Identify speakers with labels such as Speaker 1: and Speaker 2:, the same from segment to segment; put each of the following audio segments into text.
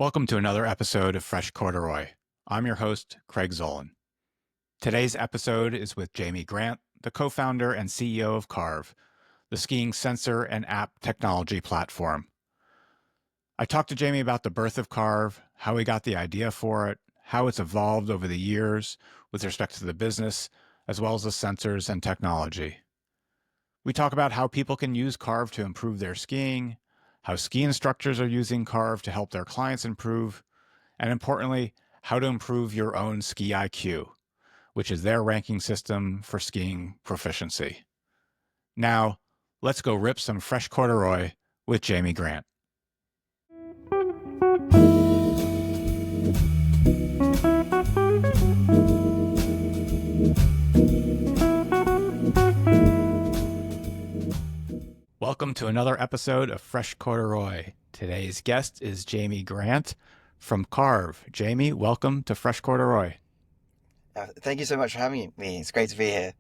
Speaker 1: Welcome to another episode of Fresh Corduroy. I'm your host, Craig Zolan. Today's episode is with Jamie Grant, the co-founder and CEO of CARV, the skiing sensor and app technology platform. I talked to Jamie about the birth of CARV, how he got the idea for it, how it's evolved over the years with respect to the business, as well as the sensors and technology. We talk about how people can use CARV to improve their skiing, how ski instructors are using CARV to help their clients improve, and importantly, how to improve your own Ski IQ, which is their ranking system for skiing proficiency. Now, let's go rip some fresh corduroy with Jamie Grant. Welcome to another episode of Fresh Corduroy. Today's guest is Jamie Grant from CARV. Jamie, welcome to Fresh Corduroy.
Speaker 2: Thank you so much for having me. It's great to be here.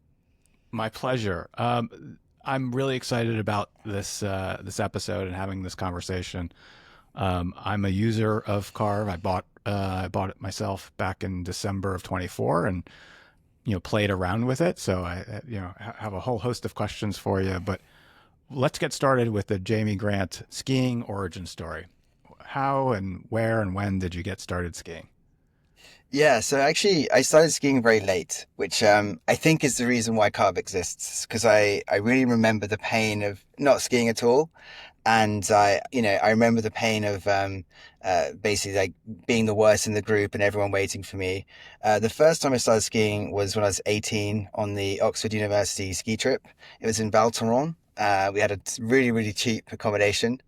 Speaker 1: My pleasure. I'm really excited about this episode and having this conversation. I'm a user of CARV. I bought it myself back in December of 24, and played around with it. So I have a whole host of questions for you. But let's get started with the Jamie Grant skiing origin story. How and where and when did you get started skiing?
Speaker 2: Yeah, so actually, I started skiing very late, which I think is the reason why carb exists, because I really remember the pain of not skiing at all. And I remember the pain of basically like being the worst in the group and everyone waiting for me. The first time I started skiing was when I was 18 on the Oxford University ski trip. It was in Val Thorens. We had a really, really cheap accommodation,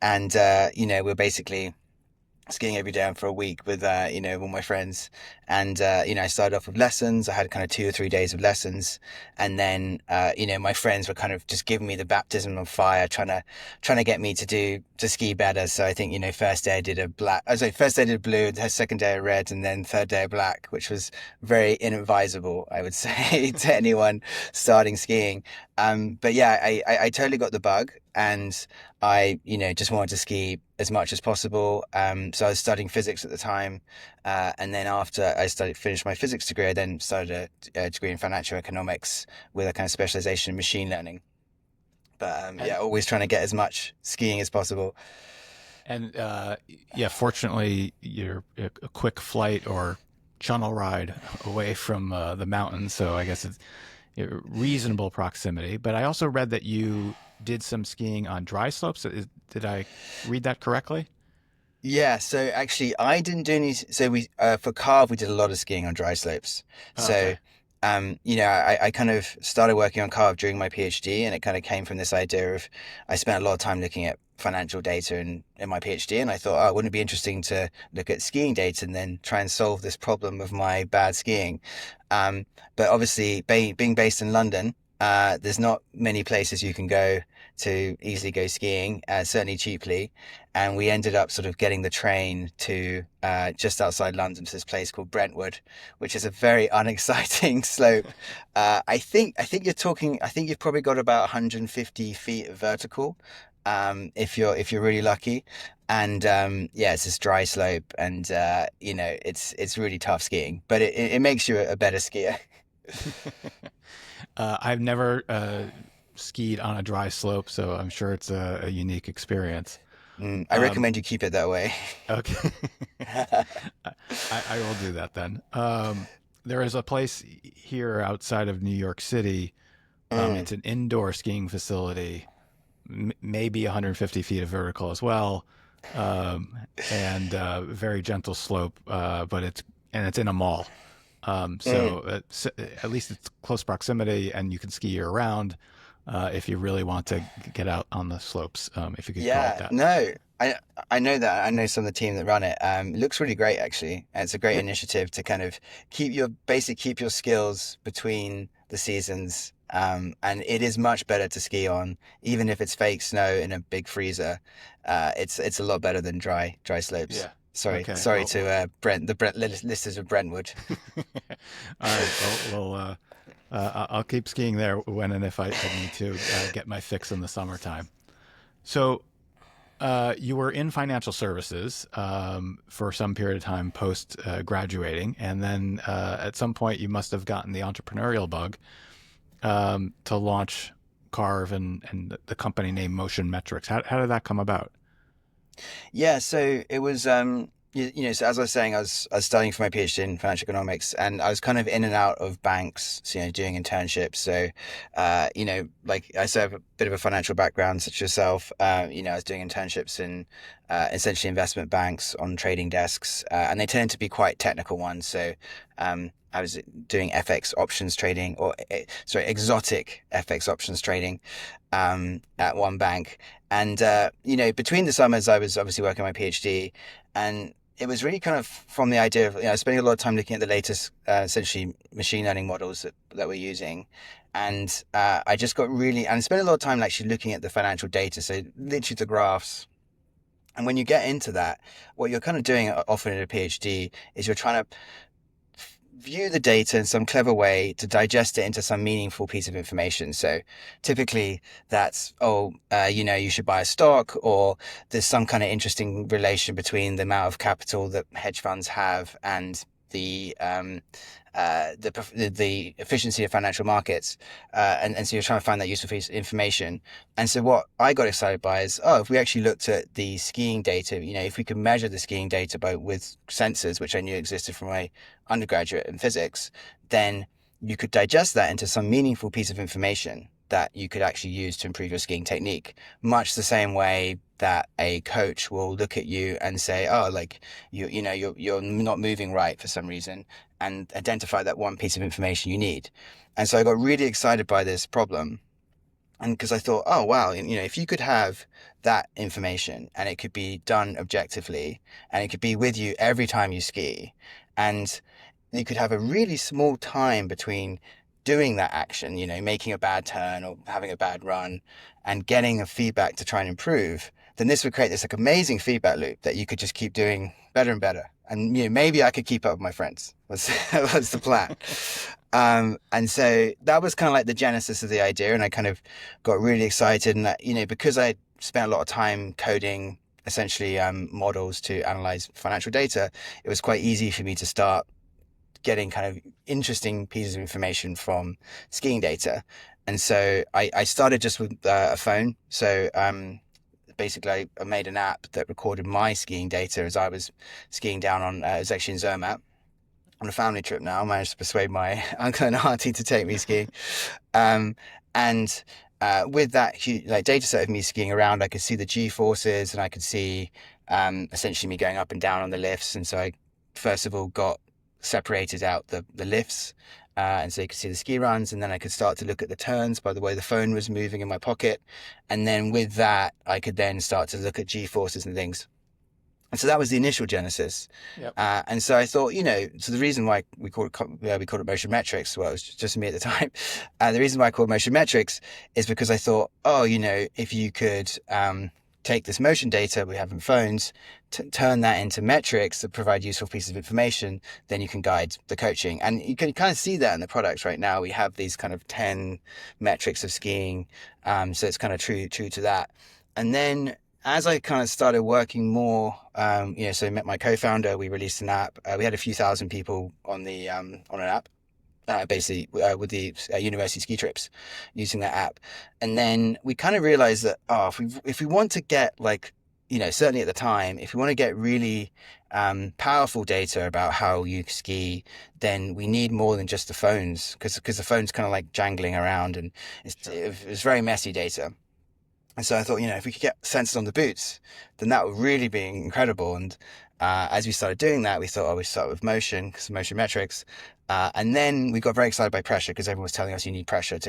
Speaker 2: and we were basically skiing every day for a week with all my friends. And I started off with lessons. I had kind of 2 or 3 days of lessons, and then my friends were kind of just giving me the baptism of fire, trying to get me to ski better. So I think first day I did a black, first day I did blue, the second day a red, and then third day a black, which was very inadvisable, I would say, to anyone starting skiing. But yeah, I totally got the bug, and I, just wanted to ski as much as possible. So I was studying physics at the time. And then after I finished my physics degree, I then started a degree in financial economics with a kind of specialization in machine learning. But
Speaker 1: And
Speaker 2: always trying to get as much skiing as possible.
Speaker 1: and yeah, fortunately, you're a quick flight or channel ride away from the mountains, so I guess it's reasonable proximity. But I also read that you did some skiing on dry slopes. Did I read that correctly?
Speaker 2: Yeah, so actually, I didn't do any. So we for carve, we did a lot of skiing on dry slopes. So,
Speaker 1: Okay.
Speaker 2: I kind of started working on carve during my PhD, and it kind of came from this idea of I spent a lot of time looking at financial data in my PhD, and I thought, oh, wouldn't it be interesting to look at skiing data and then try and solve this problem of my bad skiing? Um, but obviously, being based in London, there's not many places you can go to easily go skiing, certainly cheaply. And we ended up sort of getting the train to just outside London to this place called Brentwood, which is a very unexciting slope. I think you're talking. I think you've probably got about 150 feet of vertical, if you're really lucky. And yeah, it's this dry slope, and it's really tough skiing, but it makes you a better skier.
Speaker 1: I've never skied on a dry slope, so I'm sure it's a unique experience.
Speaker 2: I
Speaker 1: Um,
Speaker 2: recommend you keep it that way.
Speaker 1: okay. I will do that then. There is a place here outside of New York City.
Speaker 2: Mm,
Speaker 1: It's an indoor skiing facility, maybe 150 feet of vertical as well, and very gentle slope, but it's in a mall.
Speaker 2: mm.
Speaker 1: So at least it's close proximity, and you can ski year round if you really want to get out on the slopes, if you could call it
Speaker 2: Yeah,
Speaker 1: that.
Speaker 2: no, I know that. I know some of the team that run it. It looks really great, actually. And it's a great
Speaker 1: Yeah,
Speaker 2: initiative to kind of keep your skills between the seasons. And it is much better to ski on, even if it's fake snow in a big freezer. It's a lot better than dry slopes.
Speaker 1: yeah. Okay.
Speaker 2: Sorry
Speaker 1: Well,
Speaker 2: to Brent listeners of Brentwood.
Speaker 1: all right. I'll keep skiing there when and if I need to get my fix in the summertime. So You were in financial services for some period of time post graduating, and then at some point you must have gotten the entrepreneurial bug to launch Carve and the company name Motion Metrics. How did that come about?
Speaker 2: Yeah, so it was so as I was saying, I was studying for my PhD in financial economics, and I was kind of in and out of banks, so, doing internships. So, like I said, I have a bit of a financial background, such as yourself. I was doing internships in essentially investment banks on trading desks, and they tended to be quite technical ones. So, I was doing FX options trading, or sorry, exotic FX options trading, at one bank. And between the summers, I was obviously working on my PhD, and it was really kind of from the idea of spending a lot of time looking at the latest, essentially machine learning models that we're using, and I just got really and spent a lot of time actually looking at the financial data, so literally the graphs. And when you get into that, what you're kind of doing often in a PhD is you're trying to view the data in some clever way to digest it into some meaningful piece of information. So typically that's, you should buy a stock, or there's some kind of interesting relation between the amount of capital that hedge funds have and the efficiency of financial markets, and so you're trying to find that useful piece of information. And so what I got excited by is, if we actually looked at the skiing data, if we could measure the skiing data with sensors, which I knew existed from my undergraduate in physics, then you could digest that into some meaningful piece of information that you could actually use to improve your skiing technique, much the same way that a coach will look at you and say, oh, like you're not moving right for some reason, and identify that one piece of information you need. And so I got really excited by this problem. And because I thought, oh, wow, if you could have that information and it could be done objectively, and it could be with you every time you ski, and you could have a really small time between doing that action, making a bad turn or having a bad run, and getting a feedback to try and improve, then this would create this like amazing feedback loop that you could just keep doing better and better. And maybe I could keep up with my friends. Was the plan. And so that was kind of like the genesis of the idea, and I kind of got really excited, and because I spent a lot of time coding essentially models to analyze financial data, it was quite easy for me to start getting kind of interesting pieces of information from skiing data. And so I started just with a phone. So basically, I made an app that recorded my skiing data as I was skiing down on, it was actually in Zermatt on a family trip now. I managed to persuade my uncle and auntie to take me skiing. And with that huge, like, data set of me skiing around, I could see the G forces, and I could see essentially me going up and down on the lifts. And so I first of all got separated out the lifts, and so you could see the ski runs, and then I could start to look at the turns by the way the phone was moving in my pocket. And then with that, I could then start to look at G forces and things. And so that was the initial genesis.
Speaker 1: Yep.
Speaker 2: And so I thought, so the reason why we called it motion metrics, well, it was just me at the time. The reason why I called it motion metrics is because I thought, if you could take this motion data we have in phones, turn that into metrics that provide useful pieces of information, then you can guide the coaching. And you can kind of see that in the products right now. We have these kind of 10 metrics of skiing. So it's kind of true to that. And then as I kind of started working more, so I met my co-founder, we released an app. We had a few thousand people on an app, basically with the university ski trips using that app. And then we kind of realized that, if we want to get, like, certainly at the time, if we want to get really powerful data about how you ski, then we need more than just the phones, because the phone's kind of like jangling around, and it was very messy data. And so I thought, if we could get sensors on the boots, then that would really be incredible. And as we started doing that, we thought, we'd start with motion, because motion metrics. And then we got very excited by pressure, because everyone was telling us you need pressure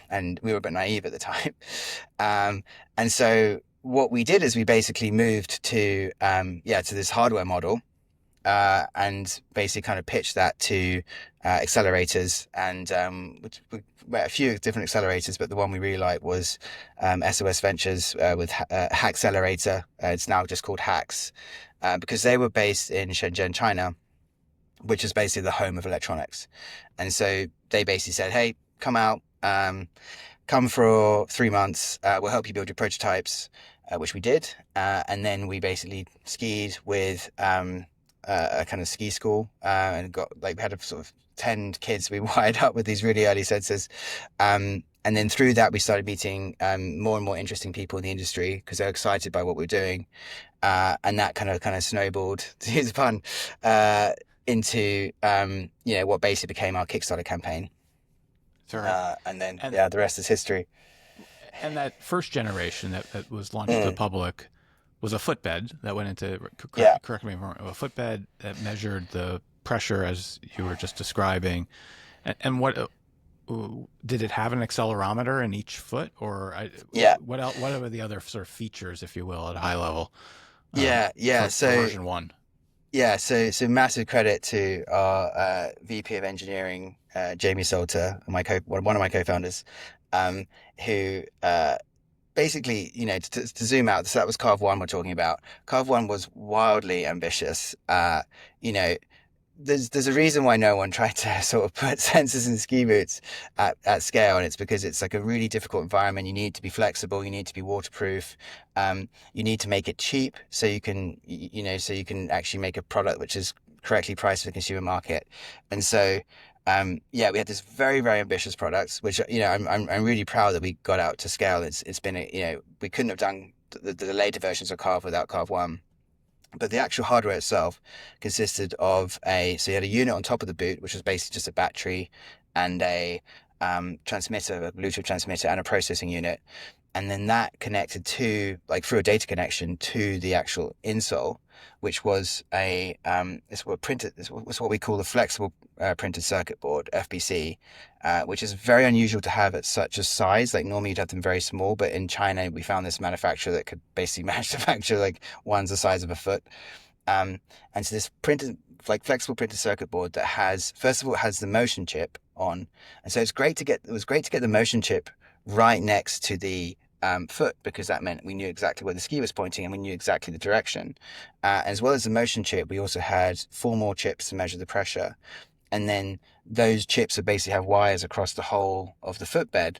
Speaker 2: and we were a bit naive at the time. And so what we did is we basically moved to this hardware model, and basically kind of pitched that to accelerators, and we a few different accelerators, but the one we really liked was SOS Ventures with Hackcelerator. It's now just called Hacks, because they were based in Shenzhen, China, which is basically the home of electronics. And so they basically said, hey, come out, come for 3 months, we'll help you build your prototypes. which we did. And then we basically skied with a kind of ski school and got like we had a sort of 10 kids we wired up with these really early sensors. And then through that, we started meeting more and more interesting people in the industry because they're excited by what we're doing. And that kind of snowballed, to use the pun, into what basically became our Kickstarter campaign.
Speaker 1: Sorry.
Speaker 2: And then
Speaker 1: And
Speaker 2: yeah, the rest is history.
Speaker 1: that first generation that was launched to the
Speaker 2: Mm,
Speaker 1: public was a footbed that went into,
Speaker 2: yeah,
Speaker 1: correct me if I'm wrong, a footbed that measured the pressure as you were just describing. And what did it have an accelerometer in each foot, or
Speaker 2: yeah,
Speaker 1: what else? What are the other sort of features, if you will, at a high level
Speaker 2: yeah.
Speaker 1: for version one?
Speaker 2: So massive credit to our VP of Engineering, Jamie Salter, one of my co-founders, um, who basically, to zoom out, so that was Carve One we're talking about. Carve One was wildly ambitious. You know, there's a reason why no one tried to sort of put sensors in ski boots at scale, and it's because it's like a really difficult environment. You need to be flexible, you need to be waterproof, you need to make it cheap so you can so you can actually make a product which is correctly priced for the consumer market. And so yeah, we had this very, very ambitious product, which I'm really proud that we got out to scale. It's been we couldn't have done the later versions of Carve without Carve One. But the actual hardware itself consisted of so you had a unit on top of the boot, which was basically just a battery and a transmitter, a Bluetooth transmitter, and a processing unit. And then that connected through a data connection to the actual insole, which was it's what we call the flexible printed circuit board, FPC, which is very unusual to have at such a size. Like normally you'd have them very small, but in China we found this manufacturer that could basically manage to manufacture like one's the size of a foot. And so this flexible printed circuit board that has, first of all, it has the motion chip on, and so it was great to get the motion chip right next to the foot, because that meant we knew exactly where the ski was pointing and we knew exactly the direction. As well as the motion chip, we also had four more chips to measure the pressure, and then those chips would basically have wires across the whole of the footbed,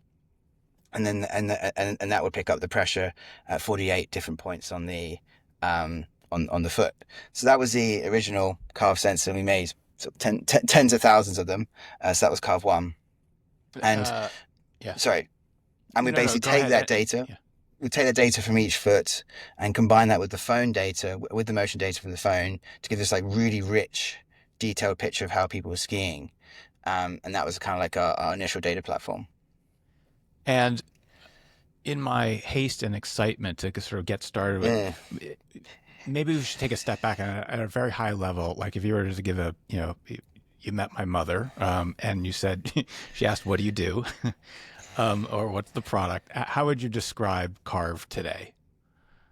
Speaker 2: and then and that would pick up the pressure at 48 different points on the on the foot. So that was the original Carve sensor. We made sort of tens of thousands of them. So that was Carve One. And
Speaker 1: Uh, yeah.
Speaker 2: sorry, and we
Speaker 1: No, no.
Speaker 2: basically
Speaker 1: Go ahead. Yeah.
Speaker 2: take the data from each foot and combine that with the phone data, with the motion data from the phone, to give this like really rich, detailed picture of how people were skiing. And that was kind of like our initial data platform.
Speaker 1: And in my haste and excitement to sort of get started with,
Speaker 2: Mm,
Speaker 1: maybe we should take a step back at a very high level. Like if you were to give you met my mother, and you said, she asked, "What do you do?" Or what's the product? How would you describe Carve today?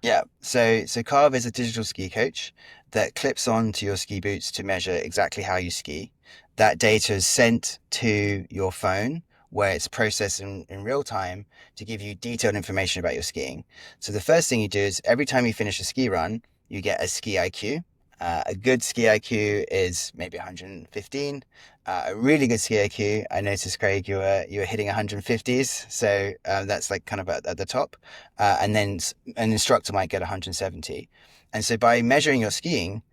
Speaker 2: yeah. So Carve is a digital ski coach that clips on to your ski boots to measure exactly how you ski. That data is sent to your phone, where it's processed in real time to give you detailed information about your skiing. So the first thing you do is every time you finish a ski run, you get a ski IQ. A good ski IQ is maybe 115. A really good ski IQ, I noticed, Craig, you were hitting 150s, so that's like kind of at the top. And then an instructor might get 170. And so by measuring your skiing,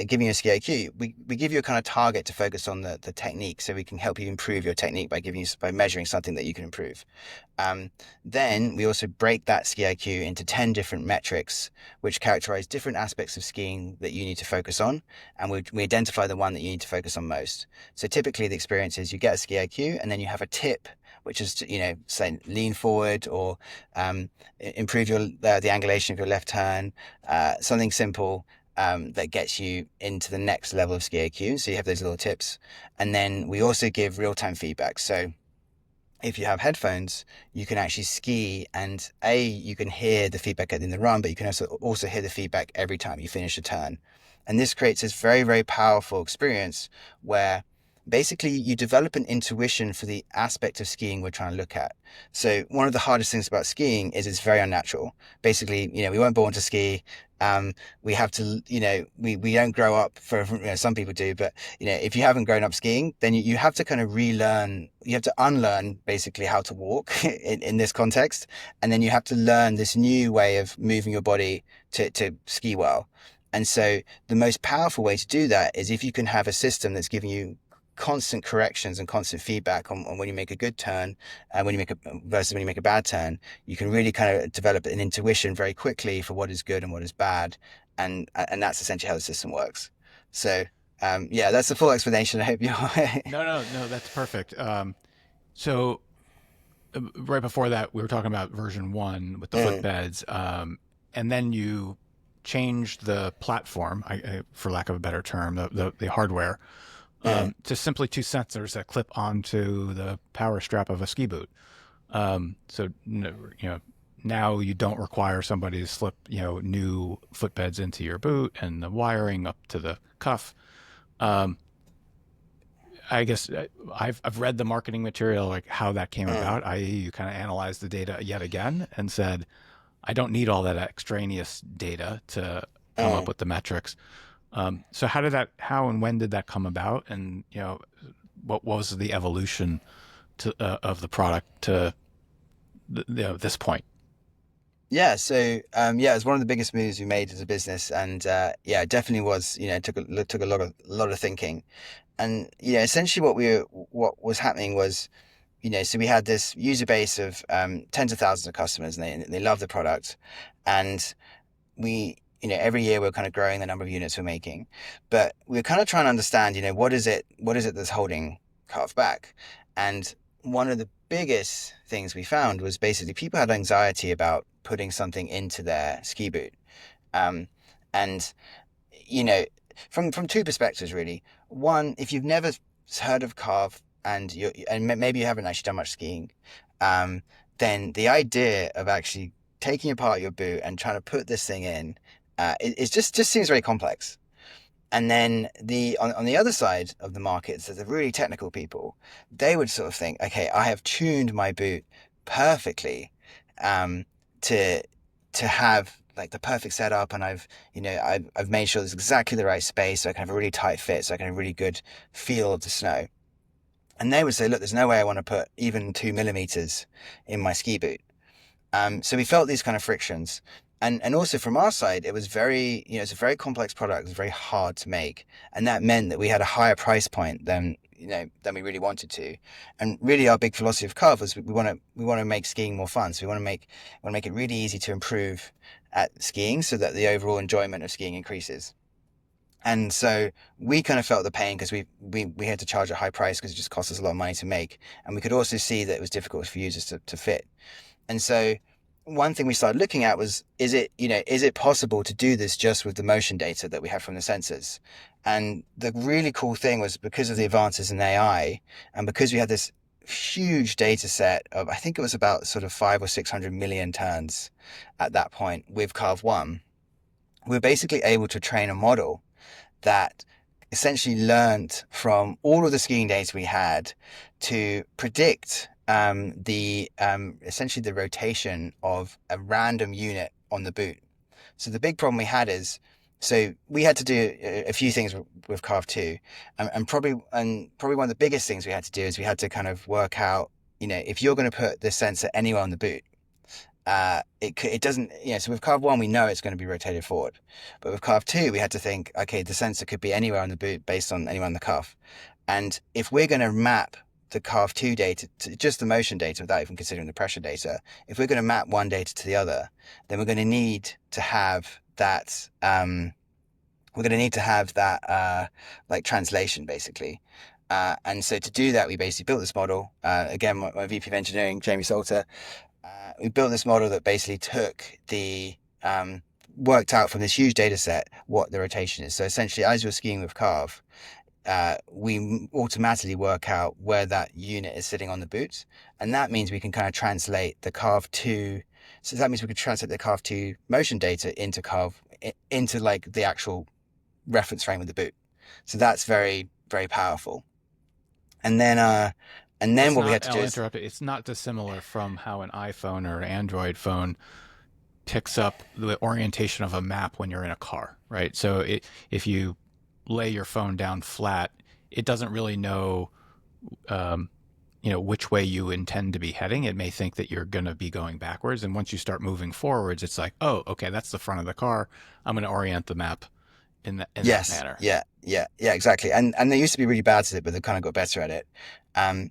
Speaker 2: giving you a ski IQ, we give you a kind of target to focus on the technique, so we can help you improve your technique by measuring something that you can improve. Then we also break that ski IQ into 10 different metrics, which characterize different aspects of skiing that you need to focus on, and we identify the one that you need to focus on most. So typically the experience is you get a ski IQ, and then you have a tip, which is to, say lean forward, or improve the angulation of your left turn, something simple that gets you into the next level of ski IQ. So you have those little tips. And then we also give real-time feedback. So if you have headphones, you can actually ski, and you can hear the feedback in the run, but you can also hear the feedback every time you finish a turn. And this creates this very, very powerful experience where basically you develop an intuition for the aspect of skiing we're trying to look at. So one of the hardest things about skiing is it's very unnatural. Basically, we weren't born to ski. We have to, we don't grow up some people do, but if you haven't grown up skiing, then you have to kind of relearn, you have to unlearn basically how to walk in this context. And then you have to learn this new way of moving your body to ski well. And so the most powerful way to do that is if you can have a system that's giving you constant corrections and constant feedback on when you make a good turn and when you make a versus when you make a bad turn, you can really kind of develop an intuition very quickly for what is good and what is bad. And that's essentially how the system works. So yeah, that's the full explanation. I hope you're
Speaker 1: No, no, no, that's perfect. So right before that, we were talking about version one with the
Speaker 2: Mm,
Speaker 1: footbeds, and then you changed the platform, for lack of a better term, the hardware,
Speaker 2: mm,
Speaker 1: to simply two sensors that clip onto the power strap of a ski boot. So now you don't require somebody to slip new footbeds into your boot and the wiring up to the cuff. Um, I guess I've read the marketing material, like how that came
Speaker 2: mm,
Speaker 1: about, i.e., you kind of analyzed the data yet again and said, I don't need all that extraneous data to come up
Speaker 2: mm.
Speaker 1: with the metrics. So how and when did that come about? And, what was the evolution of the product to this point?
Speaker 2: Yeah, so yeah, it was one of the biggest moves we made as a business, and yeah, it definitely was. It took a lot of thinking, and essentially what was happening was, so we had this user base of tens of thousands of customers, and they love the product, and we every year we're kind of growing the number of units we're making, but we're kind of trying to understand, what is it that's holding Carve back, and one of the biggest things we found was basically people had anxiety about putting something into their ski boot, um, and you know from two perspectives really. One, if you've never heard of Carve and maybe you haven't actually done much skiing, um, then the idea of actually taking apart your boot and trying to put this thing in, it just seems very complex. And then on the other side of the market, so the really technical people, they would sort of think, okay, I have tuned my boot perfectly, um, to have like the perfect setup, and I've made sure there's exactly the right space, so I can have a really tight fit, so I can have a really good feel of the snow. And they would say, look, there's no way I want to put even 2 millimeters in my ski boot. So we felt these kind of frictions. And also from our side, it was it's a very complex product. It was very hard to make. And that meant that we had a higher price point than we really wanted to. And really our big philosophy of Carve was we want to make skiing more fun. So we want to make it really easy to improve at skiing so that the overall enjoyment of skiing increases. And so we kind of felt the pain because we had to charge a high price because it just cost us a lot of money to make. And we could also see that it was difficult for users to fit. And so one thing we started looking at was, is it possible to do this just with the motion data that we have from the sensors? And the really cool thing was, because of the advances in AI and because we had this huge data set of, I think it was about sort of 500 or 600 million turns at that point with Carve One, we were basically able to train a model that essentially learned from all of the skiing data we had to predict the essentially the rotation of a random unit on the boot. So the big problem we had is, so we had to do a few things with Carve 2, and probably one of the biggest things we had to do is we had to kind of work out, if you're going to put this sensor anywhere on the boot, it doesn't, so with Carve 1 we know it's going to be rotated forward, but with Carve 2 we had to think, okay, the sensor could be anywhere on the boot based on anywhere on the cuff. And if we're going to map the Carve 2 data to just the motion data without even considering the pressure data, if we're going to map one data to the other, then we're going to need to have that, like translation basically. And so to do that, we basically built this model. Again, my VP of engineering, Jamie Salter, we built this model that basically worked out from this huge data set what the rotation is. So essentially, as you're skiing with Carve, we automatically work out where that unit is sitting on the boot. And that means we can kind of translate the Carve 2. So that means we could translate the Carve 2 motion data into like the actual reference frame of the boot. So that's very, very powerful. And then
Speaker 1: It's
Speaker 2: what we
Speaker 1: not,
Speaker 2: had to do
Speaker 1: I'll
Speaker 2: is
Speaker 1: interrupt it. It's not dissimilar from how an iPhone or an Android phone picks up the orientation of a map when you're in a car, right? So if you lay your phone down flat, it doesn't really know, um, which way you intend to be heading. It may think that you're going to be going backwards. And once you start moving forwards, it's like, oh, okay, that's the front of the car. I'm going to orient the map in that
Speaker 2: yes,
Speaker 1: manner.
Speaker 2: yeah, exactly. And they used to be really bad at it, but they kind of got better at it.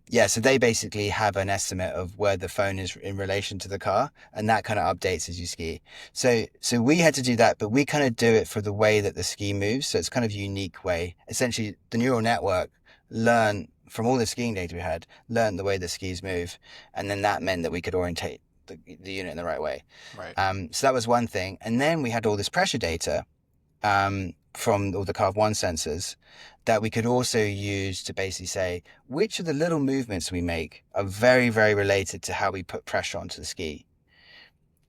Speaker 2: Yeah, so they basically have an estimate of where the phone is in relation to the car, and that kind of updates as you ski. So we had to do that, but we kind of do it for the way that the ski moves. So it's kind of a unique way. Essentially, the neural network learn from all the skiing data we had, learn the way the skis move, and then that meant that we could orientate the unit in the right way.
Speaker 1: Right.
Speaker 2: So that was one thing, and then we had all this pressure data from all the CARV 1 sensors that we could also use to basically say which of the little movements we make are very, very related to how we put pressure onto the ski.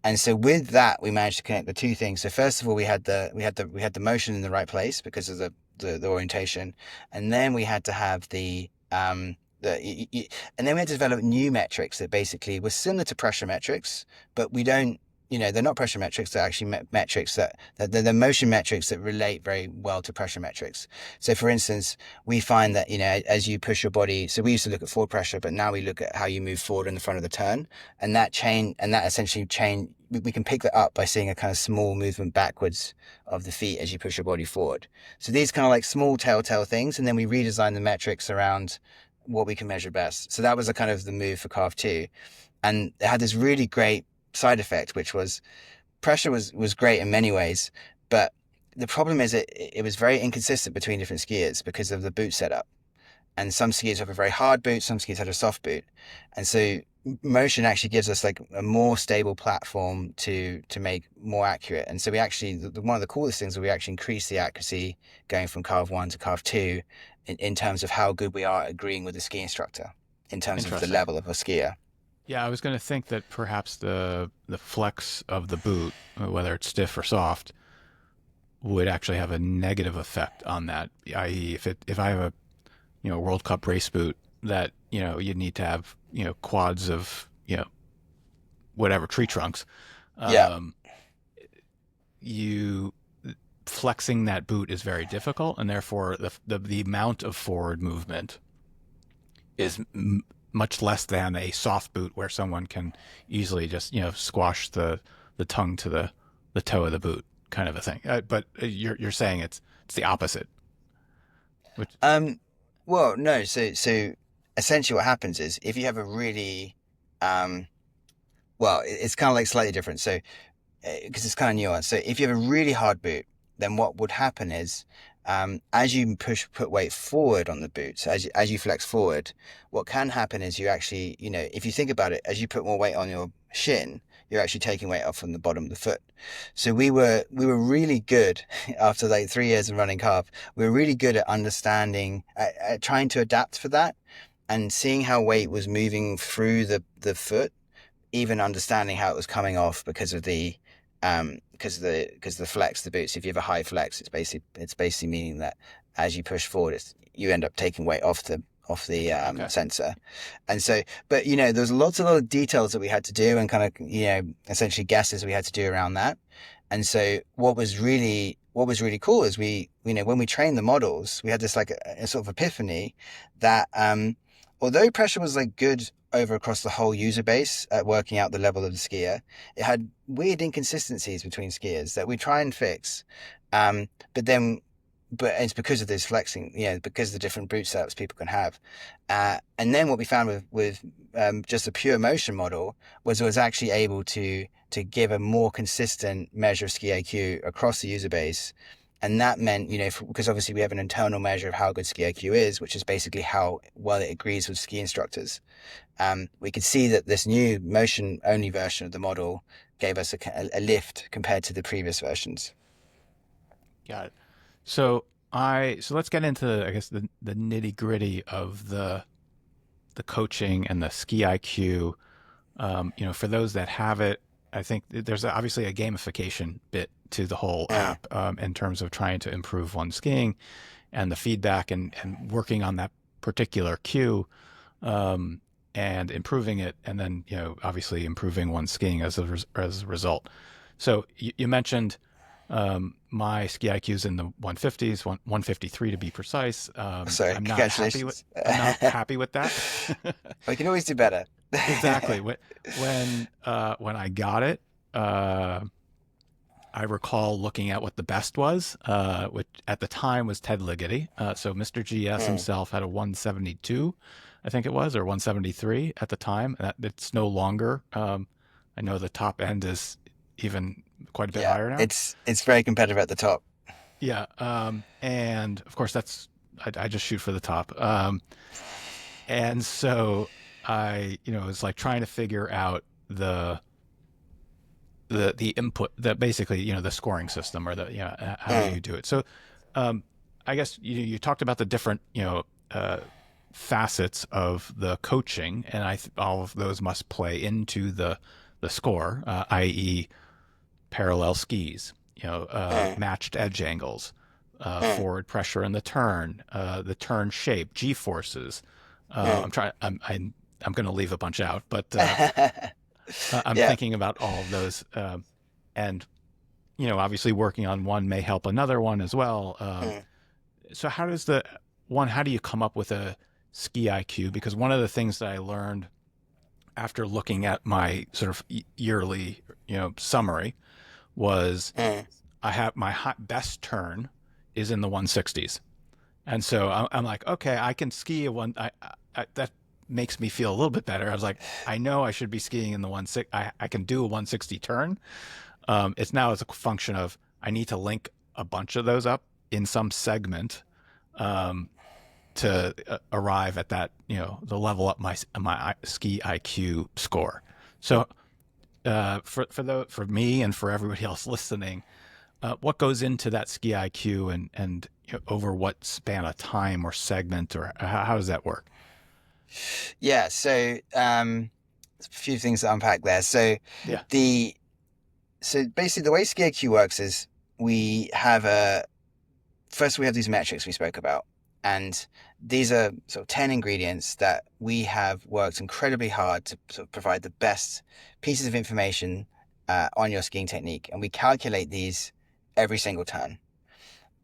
Speaker 2: And so with that, we managed to connect the two things. So first of all, we had the motion in the right place because of the orientation, and then we had to have and then we had to develop new metrics that basically were similar to pressure metrics, but we don't, they're not pressure metrics. They're actually metrics that they're motion metrics that relate very well to pressure metrics. So for instance, we find that, as you push your body, so we used to look at forward pressure, but now we look at how you move forward in the front of the turn, and that essentially change, we can pick that up by seeing a kind of small movement backwards of the feet as you push your body forward. So these kind of like small telltale things, and then we redesign the metrics around what we can measure best. So that was a kind of the move for CARV 2. And it had this really great side effect, which was pressure was great in many ways, but the problem is it was very inconsistent between different skiers because of the boot setup. And some skiers have a very hard boot, some skiers had a soft boot. And so motion actually gives us like a more stable platform to make more accurate. And so we actually, one of the coolest things is we actually increase the accuracy going from CARV 1 to CARV 2 in terms of how good we are at agreeing with the ski instructor in terms of the
Speaker 1: Interesting.
Speaker 2: level of a skier.
Speaker 1: Yeah, I was going to think that perhaps the flex of the boot, whether it's stiff or soft, would actually have a negative effect on that. I.e., if I have a World Cup race boot that you'd need to have quads of whatever tree trunks,
Speaker 2: Yeah.
Speaker 1: um, you flexing that boot is very difficult, and therefore the amount of forward movement is much less than a soft boot where someone can easily just squash the tongue to the toe of the boot kind of a thing. But you're saying it's the opposite, which
Speaker 2: Um, well, no. So essentially what happens is if you have a really, um, well, it's kind of like slightly different. So because it's kind of nuanced. So if you have a really hard boot, then what would happen is, as you put weight forward on the boots, as you flex forward, what can happen is you actually, if you think about it, as you put more weight on your shin, you're actually taking weight off from the bottom of the foot. So we were really good after like 3 years of running carb. We were really good at understanding, at trying to adapt for that, and seeing how weight was moving through the foot, even understanding how it was coming off because of the flex, the boots. If you have a high flex, it's basically meaning that as you push forward, you end up taking weight off the
Speaker 1: okay,
Speaker 2: sensor. And so, but there's lots of details that we had to do, and kind of essentially guesses we had to do around that. And so what was really cool is we when we trained the models, we had this like a sort of epiphany that although pressure was like good over across the whole user base at working out the level of the skier, it had weird inconsistencies between skiers that we try and fix. But it's because of this flexing, because of the different boot setups people can have. And then what we found with just a pure motion model was it was actually able to give a more consistent measure of ski IQ across the user base. And that meant, because obviously we have an internal measure of how good ski IQ is, which is basically how well it agrees with ski instructors. We could see that this new motion only version of the model gave us a lift compared to the previous versions.
Speaker 1: got it. So let's get into, I guess, the nitty gritty of the coaching and the ski IQ. For those that have it, I think there's obviously a gamification bit to the whole
Speaker 2: Yeah.
Speaker 1: app, in terms of trying to improve one's skiing and the feedback and working on that particular cue, um, and improving it, and then obviously improving one's skiing as a result. So you mentioned my ski IQ's in the 150s, 153 to be precise.
Speaker 2: Sorry,
Speaker 1: I'm not happy with
Speaker 2: congratulations.
Speaker 1: I'm not happy with that.
Speaker 2: We can always do better.
Speaker 1: Exactly. When I got it, uh, I recall looking at what the best was, which at the time was Ted Ligety. So Mr. GS
Speaker 2: Mm,
Speaker 1: himself had a 172, I think it was, or 173 at the time. It's no longer. I know the top end is even quite a bit
Speaker 2: yeah,
Speaker 1: higher now.
Speaker 2: it's very competitive at the top.
Speaker 1: Yeah. And of course, I just shoot for the top. And so was like trying to figure out the input, that basically the scoring system, or the how
Speaker 2: Mm,
Speaker 1: you do it. So I guess you talked about the different facets of the coaching, and all of those must play into the score, i.e. parallel skis,
Speaker 2: mm,
Speaker 1: matched edge angles,
Speaker 2: mm,
Speaker 1: forward pressure in the turn shape, G forces.
Speaker 2: mm.
Speaker 1: I'm going to leave a bunch out, but I'm
Speaker 2: Yeah.
Speaker 1: thinking about all of those, and obviously working on one may help another one as well.
Speaker 2: Mm,
Speaker 1: So how do you come up with a ski IQ? Because one of the things that I learned after looking at my sort of yearly, summary was
Speaker 2: mm.
Speaker 1: I have my best turn is in the 160s. And so I'm like, okay, I can ski a one. That makes me feel a little bit better. I was like, I know I should be skiing in the 16. I can do a 160 turn. It's a function of I need to link a bunch of those up in some segment, um, to arrive at that, the level up my ski IQ score. So for me and for everybody else listening, what goes into that ski IQ, and over what span of time or segment, or how does that work?
Speaker 2: Yeah. So, a few things to unpack there.
Speaker 1: Yeah.
Speaker 2: The so basically the way SkiAQ works is we have a first we have these metrics we spoke about, and these are sort of 10 ingredients that we have worked incredibly hard to sort of provide the best pieces of information on your skiing technique, and we calculate these every single turn.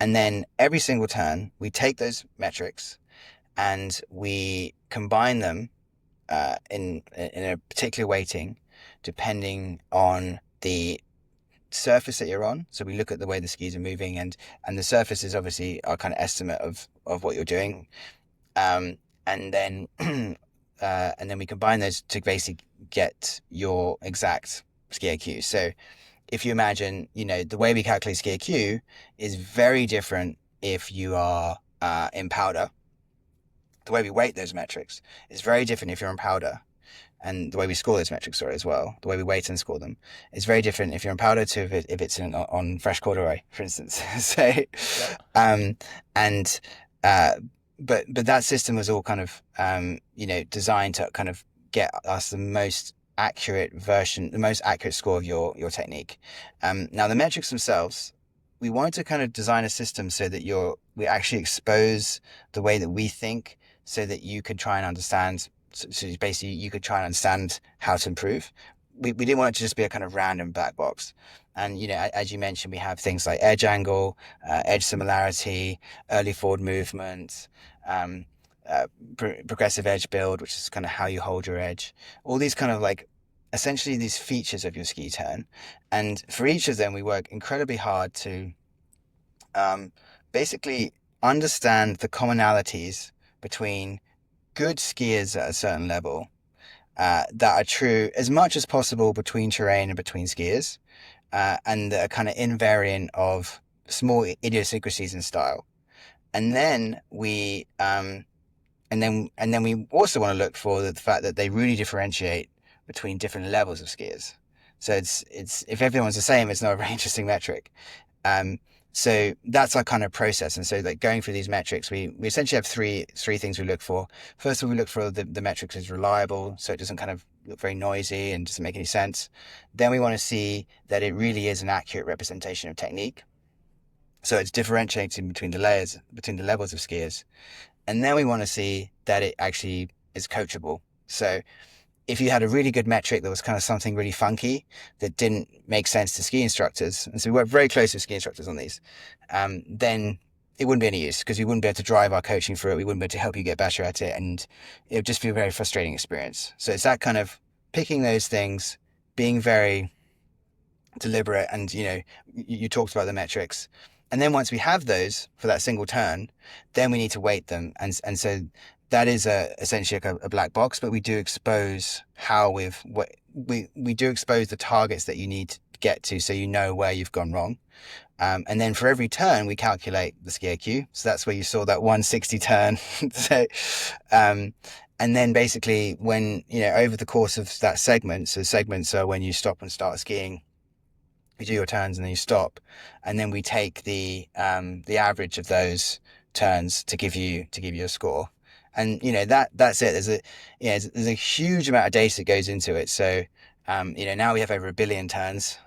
Speaker 2: And then every single turn, we take those metrics and we combine them in a particular weighting depending on the surface that you're on. So we look at the way the skis are moving, and the surface is obviously our kind of estimate of what you're doing. Um, and then and then we combine those to basically get your exact ski IQ. So if you imagine, the way we calculate ski IQ is very different if you are in powder. The way we weight those metrics is very different if you're in powder, and the way we score those metrics, sorry, as well, the way we weight and score them is very different if you're in powder to if it's on fresh corduroy, for instance. So,
Speaker 1: Yep.
Speaker 2: um, and uh, but that system was all kind of designed to kind of get us the most accurate version, the most accurate score of your technique. Now the metrics themselves, we wanted to kind of design a system so that we actually expose the way that we think, so that you could try and understand. So basically, you could try and understand how to improve. We didn't want it to just be a kind of random black box. And as you mentioned, we have things like edge angle, edge similarity, early forward movement, um, progressive edge build, which is kind of how you hold your edge. All these kind of like essentially these features of your ski turn. And for each of them, we work incredibly hard to um, basically understand the commonalities between good skiers at a certain level, that are true as much as possible between terrain and between skiers, and that are kind of invariant of small idiosyncrasies in style. And then we also want to look for the fact that they really differentiate between different levels of skiers. So it's if everyone's the same, it's not a very interesting metric. Um, so that's our kind of process. And so like going through these metrics, we essentially have three things we look for. First of all, we look for the metrics is reliable, so it doesn't kind of look very noisy and doesn't make any sense. Then we want to see that it really is an accurate representation of technique. So it's differentiating between the layers, between the levels of skiers. And then we want to see that it actually is coachable. So if you had a really good metric that was kind of something really funky that didn't make sense to ski instructors, and so we work very closely with ski instructors on these, then it wouldn't be any use because we wouldn't be able to drive our coaching through it. We wouldn't be able to help you get better at it. And it would just be a very frustrating experience. So it's that kind of picking those things, being very deliberate. And, you talked about the metrics. And then once we have those for that single turn, then we need to weight them. And so that is essentially like a black box, but we do expose how we do expose the targets that you need to get to, so you know where you've gone wrong. And then for every turn, we calculate the ski IQ. So that's where you saw that 160 turn. So, and then basically when, over the course of that segment, so segments are when you stop and start skiing, you do your turns and then you stop. And then we take the average of those turns to give you a score. And, that's it. There's a huge amount of data that goes into it. So, now we have over 1 billion turns.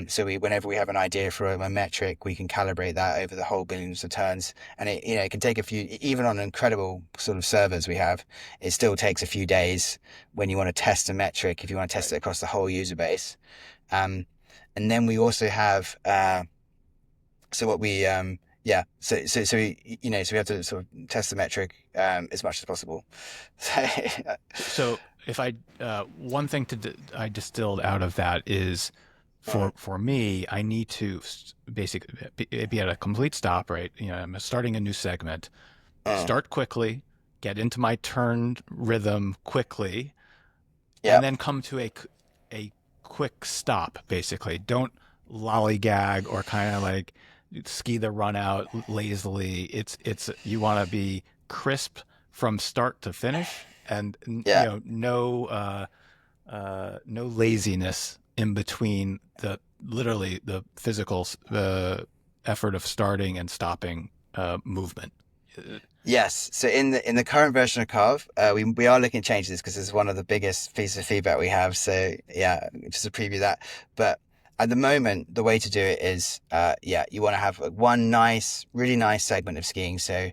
Speaker 2: So whenever we have an idea for a metric, we can calibrate that over the whole billions of turns. And it can take a few, even on incredible sort of servers we have, it still takes a few days when you want to test a metric, if you want to test it across the whole user base. And then we also have, so what we, yeah, so we have to sort of test the metric, as much as possible.
Speaker 1: So if one thing I distilled out of that is, for me, I need to basically be at a complete stop, right? I'm starting a new segment, start quickly, get into my turn rhythm quickly,
Speaker 2: Yeah,
Speaker 1: and then come to a quick stop, basically. Don't lollygag or kind of like ski the run out lazily. It's you want to be crisp from start to finish, and
Speaker 2: yeah.
Speaker 1: no laziness in between literally the physical effort of starting and stopping movement.
Speaker 2: Yes. So in the current version of CARV, we are looking to change this because it's one of the biggest pieces of feedback we have. So yeah, just to preview that. But at the moment, the way to do it is, you want to have one really nice segment of skiing. So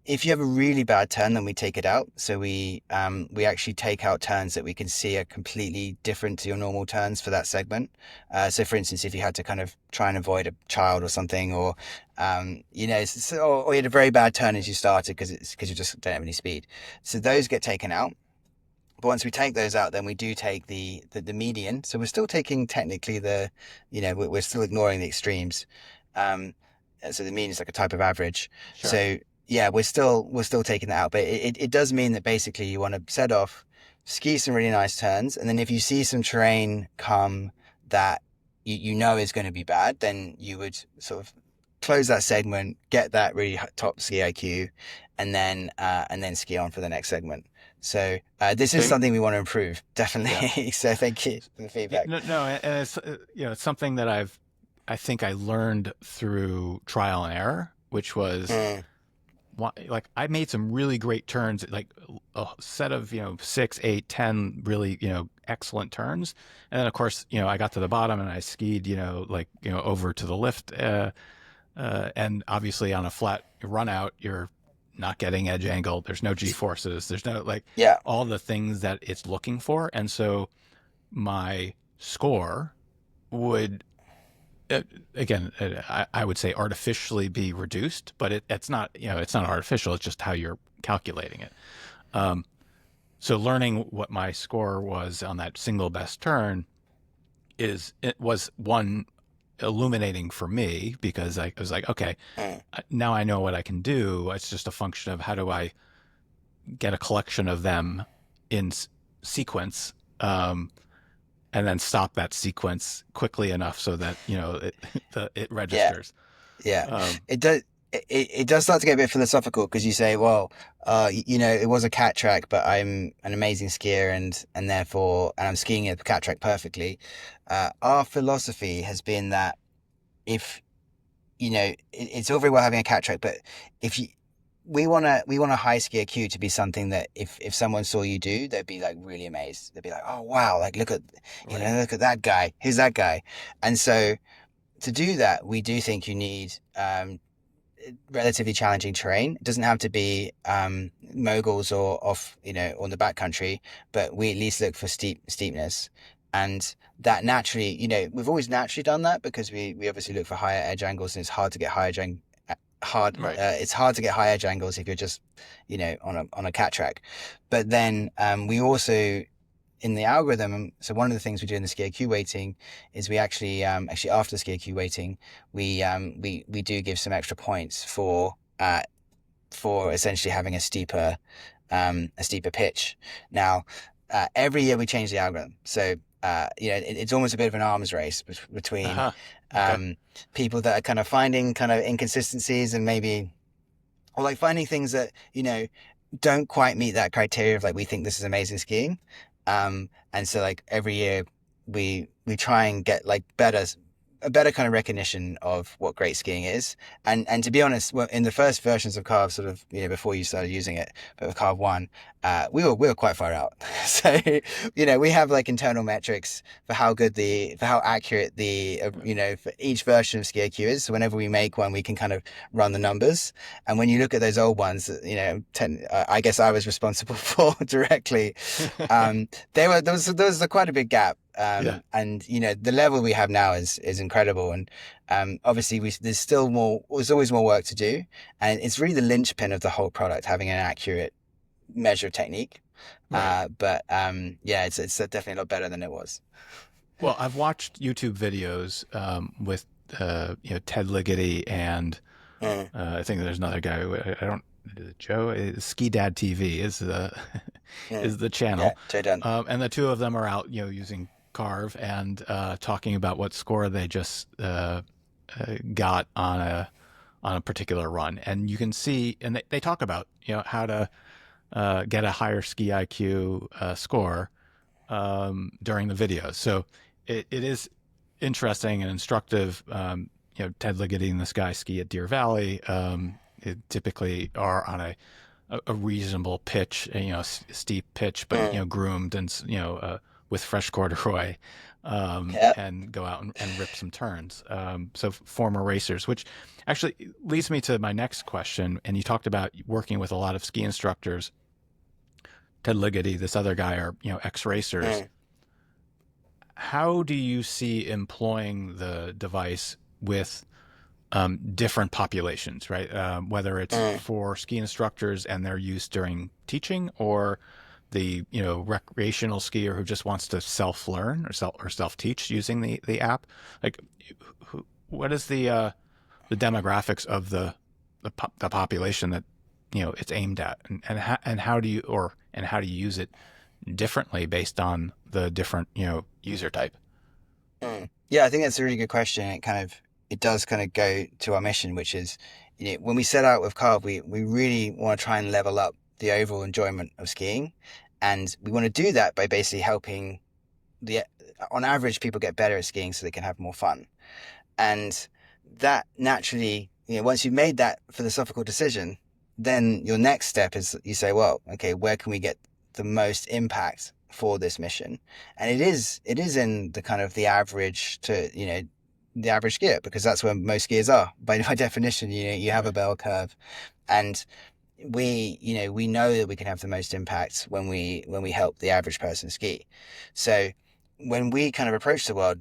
Speaker 2: if you have a really bad turn, then we take it out. So we actually take out turns that we can see are completely different to your normal turns for that segment. So for instance, if you had to kind of try and avoid a child or something, or or you had a very bad turn as you started because you just don't have any speed. So those get taken out. But once we take those out, then we do take the median. So we're still taking technically we're still ignoring the extremes. So the mean is like a type of average.
Speaker 1: Sure.
Speaker 2: So yeah, we're still taking that out. But it does mean that basically you want to set off, ski some really nice turns, and then if you see some terrain come that you know is going to be bad, then you would sort of close that segment, get that really top ski IQ, and then ski on for the next segment. So this is something we want to improve, definitely.
Speaker 1: Yeah.
Speaker 2: So thank you for the
Speaker 1: Yeah,
Speaker 2: feedback.
Speaker 1: no, and it's something that I think I learned through trial and error, which was
Speaker 2: Mm,
Speaker 1: like I made some really great turns, like a set of 6, 8, 10 really excellent turns, and then of course I got to the bottom and I skied over to the lift, and obviously on a flat run out you're not getting edge angle. There's no G forces. There's no
Speaker 2: yeah,
Speaker 1: all the things that it's looking for, and so my score would uh, again, I would say artificially be reduced, but it's not, it's not artificial. It's just how you're calculating it. Um, so learning what my score was on that single best turn it was one illuminating for me, because I was like, okay,
Speaker 2: mm,
Speaker 1: now I know what I can do. It's just a function of how do I get a collection of them in sequence, and then stop that sequence quickly enough so that it
Speaker 2: yeah.
Speaker 1: registers.
Speaker 2: Yeah,
Speaker 1: Um,
Speaker 2: it does. It does start to get a bit philosophical because you say, well, it was a cat track, but I'm an amazing skier, and therefore, and I'm skiing a cat track perfectly. Our philosophy has been that if it's all very well having a cat track, but if you we want a high skier queue to be something that if someone saw you do, they'd be like really amazed. They'd be like, oh wow, like
Speaker 1: right.
Speaker 2: look at that guy. Who's that guy? And so to do that, we do think you need relatively challenging terrain. It doesn't have to be moguls or off, on the backcountry, but we at least look for steepness. And that naturally, we've always naturally done that because we obviously look for higher edge angles, and it's hard to get
Speaker 1: Right.
Speaker 2: it's hard to get high edge angles if you're just, on a cat track. But then we also in the algorithm, so one of the things we do in the SkiIQ weighting is we actually after the SkiIQ weighting, we do give some extra points for essentially having a steeper pitch. Now, every year we change the algorithm, so it's almost a bit of an arms race between
Speaker 1: Uh-huh. Okay.
Speaker 2: um, people that are kind of finding kind of inconsistencies and maybe or like finding things that don't quite meet that criteria of like we think this is amazing skiing. And so like every year we try and get like a better kind of recognition of what great skiing is. And to be honest, well, in the first versions of Carve, sort of before you started using it, but with Carve One, we were quite far out. So we have like internal metrics for how accurate the for each version of SkiIQ is. So whenever we make one, we can kind of run the numbers. And when you look at those old ones, I guess I was responsible for directly. There was quite a big gap.
Speaker 1: Yeah.
Speaker 2: And the level we have now is incredible, and obviously there's always more work to do, and it's really the linchpin of the whole product, having an accurate measure technique.
Speaker 1: Right.
Speaker 2: Yeah, it's definitely a lot better than it was.
Speaker 1: Well, I've watched YouTube videos with Ted Ligety and
Speaker 2: Mm,
Speaker 1: I think there's another guy. I don't. Is it Joe? Ski Dad TV is the
Speaker 2: mm.
Speaker 1: is the
Speaker 2: Yeah,
Speaker 1: channel,
Speaker 2: Joe Dunn.
Speaker 1: and the two of them are out, using Carve and talking about what score they just got on a particular run, and you can see, and they talk about how to get a higher ski IQ score during the videos. So it is interesting and instructive. Ted Ligety and this guy ski at Deer Valley. Typically are on a reasonable pitch, steep pitch, but
Speaker 2: Mm,
Speaker 1: groomed and with fresh corduroy,
Speaker 2: yeah.
Speaker 1: and go out and rip some turns. So former racers, which actually leads me to my next question. And you talked about working with a lot of ski instructors. Ted Ligety, this other guy, are ex racers.
Speaker 2: Mm,
Speaker 1: How do you see employing the device with different populations, right? Whether it's
Speaker 2: mm.
Speaker 1: for ski instructors and their use during teaching, or the recreational skier who just wants to self learn or self teach using the app. Like, what is the demographics of the population that it's aimed at, and how do you use it differently based on the different user type?
Speaker 2: Mm. Yeah, I think that's a really good question. It does kind of go to our mission, which is, when we set out with Carve, we really want to try and level up the overall enjoyment of skiing, and we want to do that by basically helping the on average people get better at skiing so they can have more fun. And that naturally, once you've made that philosophical decision, then your next step is you say, well, okay, where can we get the most impact for this mission? And it is in the kind of the average to, the average skier, because that's where most skiers are by definition. You have a
Speaker 1: Right.
Speaker 2: bell curve, and we know that we can have the most impact when we help the average person ski. So when we kind of approach the world,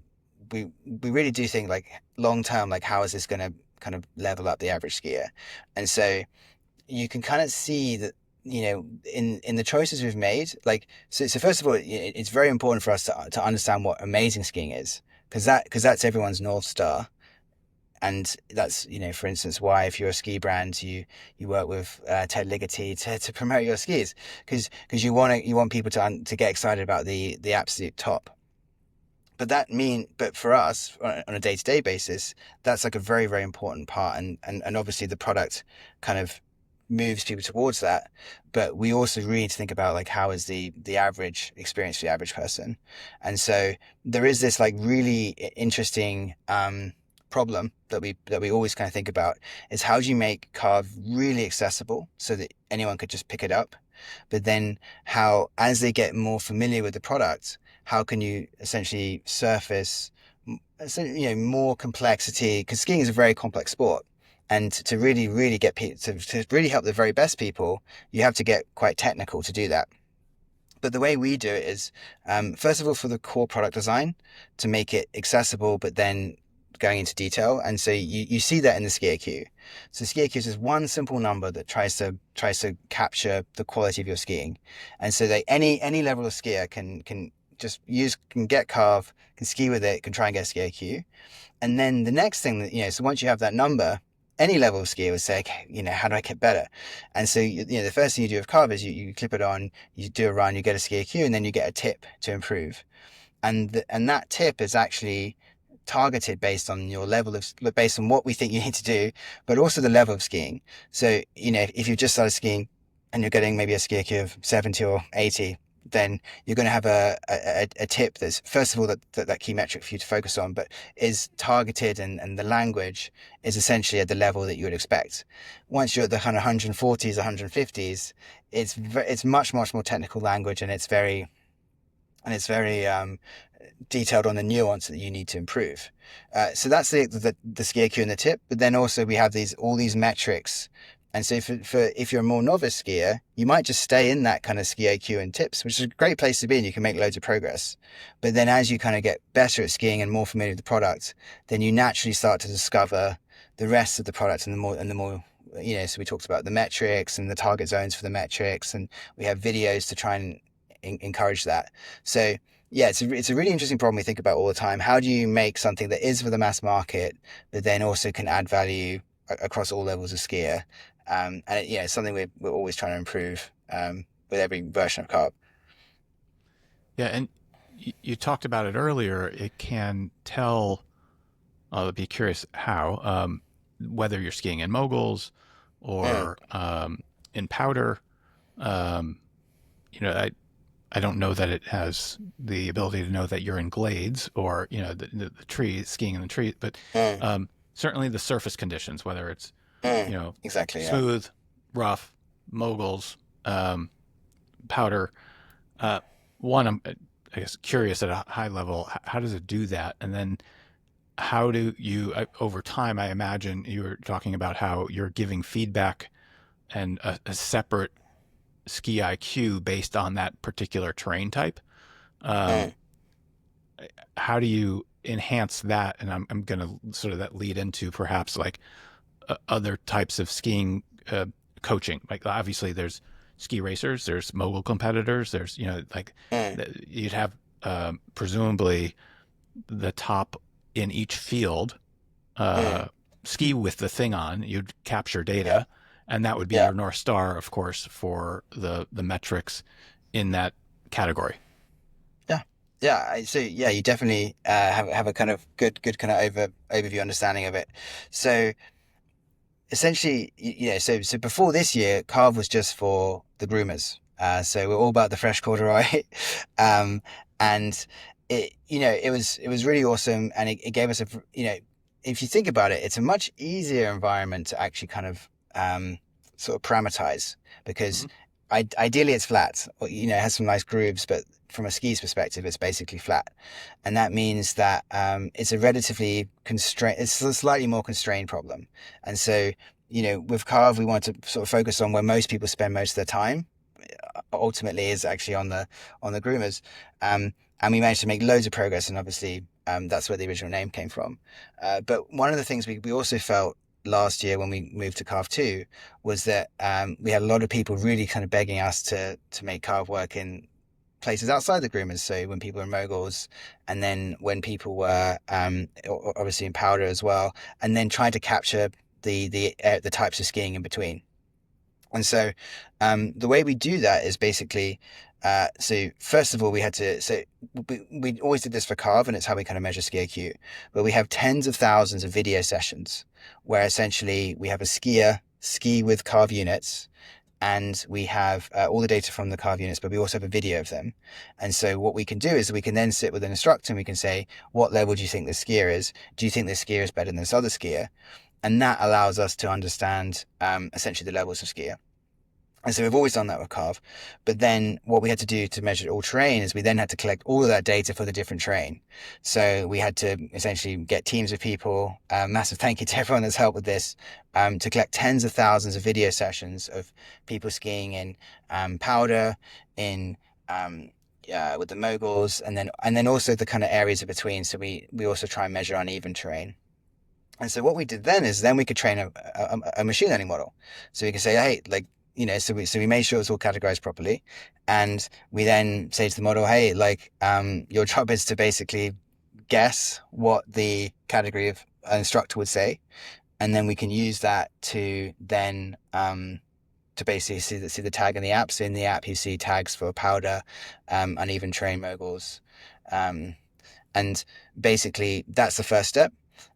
Speaker 2: we really do think like long term, like how is this going to kind of level up the average skier? And so you can kind of see that in the choices we've made, like so first of all, it's very important for us to understand what amazing skiing is, because that's everyone's north star. And that's, for instance, why if you're a ski brand, you work with Ted Ligety to promote your skis, because you want people to get excited about the absolute top. But for us on a day-to-day basis, that's like a very, very important part. And obviously the product kind of moves people towards that. But we also really need to think about like how is the average experience for the average person. And so there is this like really interesting problem that we always kind of think about, is how do you make Carve really accessible so that anyone could just pick it up, but then how, as they get more familiar with the product, how can you essentially surface more complexity, because skiing is a very complex sport, And to really get people to really help the very best people, you have to get quite technical to do that. But the way we do it is, first of all, for the core product design, to make it accessible, but then going into detail. And so you see that in the ski AQ. So ski AQ is just one simple number that tries to capture the quality of your skiing. And so that any level of skier can get CARV, can ski with it, can try and get ski AQ. And then the next thing that, so once you have that number, any level of skier would say, okay, how do I get better? And so, the first thing you do with CARV is you clip it on, you do a run, you get a ski AQ, and then you get a tip to improve. And that tip is actually targeted based on your based on what we think you need to do, but also the level of skiing. So, if you've just started skiing and you're getting maybe a ski AQ of 70 or 80, then you're going to have a tip that's, first of all, that key metric for you to focus on, but is targeted, and the language is essentially at the level that you would expect. Once you're at the kind of 140s, 150s, it's much, much more technical language, and it's very detailed on the nuance that you need to improve. So that's the ski AQ and the tip. But then also we have all these metrics. And so if you're a more novice skier, you might just stay in that kind of ski AQ and tips, which is a great place to be, and you can make loads of progress. But then as you kind of get better at skiing and more familiar with the product, then you naturally start to discover the rest of the product, and the more so we talked about the metrics and the target zones for the metrics, and we have videos to try and encourage that. So yeah, it's a really interesting problem we think about all the time. How do you make something that is for the mass market, but then also can add value across all levels of skier? And it's something we're always trying to improve with every version of CARV.
Speaker 1: Yeah, and you talked about it earlier. It can tell. I'll be curious how whether you're skiing in moguls
Speaker 2: Mm,
Speaker 1: or in powder. Um, I don't know that it has the ability to know that you're in glades or the trees, skiing in the trees, but
Speaker 2: mm,
Speaker 1: certainly the surface conditions, whether it's
Speaker 2: mm.
Speaker 1: you know
Speaker 2: Exactly. Yeah.
Speaker 1: smooth, rough, moguls, powder. Uh, one, I'm I guess curious at a high level, how does it do that, and then how do you over time? I imagine you were talking about how you're giving feedback and a separate ski IQ based on that particular terrain type. Um,
Speaker 2: Mm,
Speaker 1: how do you enhance that? And I'm going to sort of that lead into perhaps like other types of skiing coaching. Like obviously there's ski racers, there's mogul competitors, there's like
Speaker 2: mm,
Speaker 1: you'd have presumably the top in each field uh,
Speaker 2: mm.
Speaker 1: ski with the thing on. You'd capture
Speaker 2: Yeah.
Speaker 1: data, and that would be
Speaker 2: Yeah.
Speaker 1: your north star, of course, for the metrics in that category.
Speaker 2: Yeah. Yeah. So yeah, you definitely have a kind of good kind of overview understanding of it. So essentially, so before this year, CARV was just for the groomers. So we're all about the fresh corduroy, um, and it was really awesome, and it gave us if you think about it, it's a much easier environment to actually kind of sort of parameterize, because
Speaker 1: Mm-hmm.
Speaker 2: ideally it's flat, or, it has some nice grooves, but from a ski's perspective, it's basically flat, and that means that it's a relatively constrained, it's a slightly more constrained problem. And so, with CARV, we want to sort of focus on where most people spend most of their time. Ultimately, is actually on the groomers, and we managed to make loads of progress. And obviously, that's where the original name came from. But one of the things we also felt last year when we moved to CARV 2 was that we had a lot of people really kind of begging us to make CARV work in places outside the groomers. So when people were in moguls, and then when people were obviously in powder as well, and then trying to capture the types of skiing in between. And so the way we do that is basically, so first of all, we always did this for CARV, and it's how we kind of measure ski IQ. But we have tens of thousands of video sessions where essentially we have a skier ski with CARV units, and we have all the data from the CARV units, but we also have a video of them. And so what we can do is we can then sit with an instructor, and we can say, what level do you think this skier is? Do you think this skier is better than this other skier? And that allows us to understand essentially the levels of skier. And so we've always done that with CARV. But then what we had to do to measure all terrain is we then had to collect all of that data for the different terrain. So we had to essentially get teams of people, massive thank you to everyone that's helped with this, to collect tens of thousands of video sessions of people skiing in powder, in with the moguls, and then also the kind of areas in between. So we also try and measure uneven terrain. And so what we did then is then we could train a machine learning model. So we could say, hey, like, so we made sure it's all categorized properly. And we then say to the model, hey, like, your job is to basically guess what the category of an instructor would say. And then we can use that to then, to basically see the tag in the app. So in the app, you see tags for powder, uneven terrain moguls. Um, and basically, that's the first step.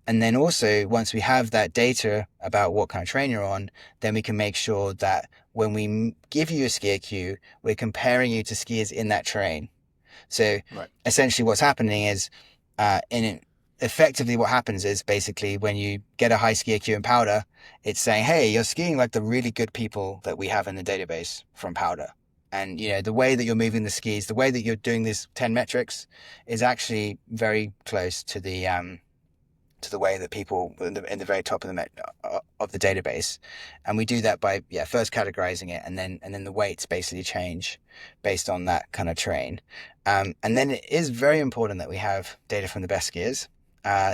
Speaker 2: And then also, once we have that data about what kind of terrain you're on, then we can make sure that when we give you a skier queue, we're comparing you to skiers in that terrain. So
Speaker 1: Right.
Speaker 2: essentially, what's happening is, effectively, what happens is basically when you get a high skier queue in powder, it's saying, hey, you're skiing like the really good people that we have in the database from powder. And the way that you're moving the skis, the way that you're doing these 10 metrics is actually very close to the way that people in the very top of the database. And we do that by first categorizing it, and then the weights basically change based on that kind of terrain. And then it is very important that we have data from the best skiers,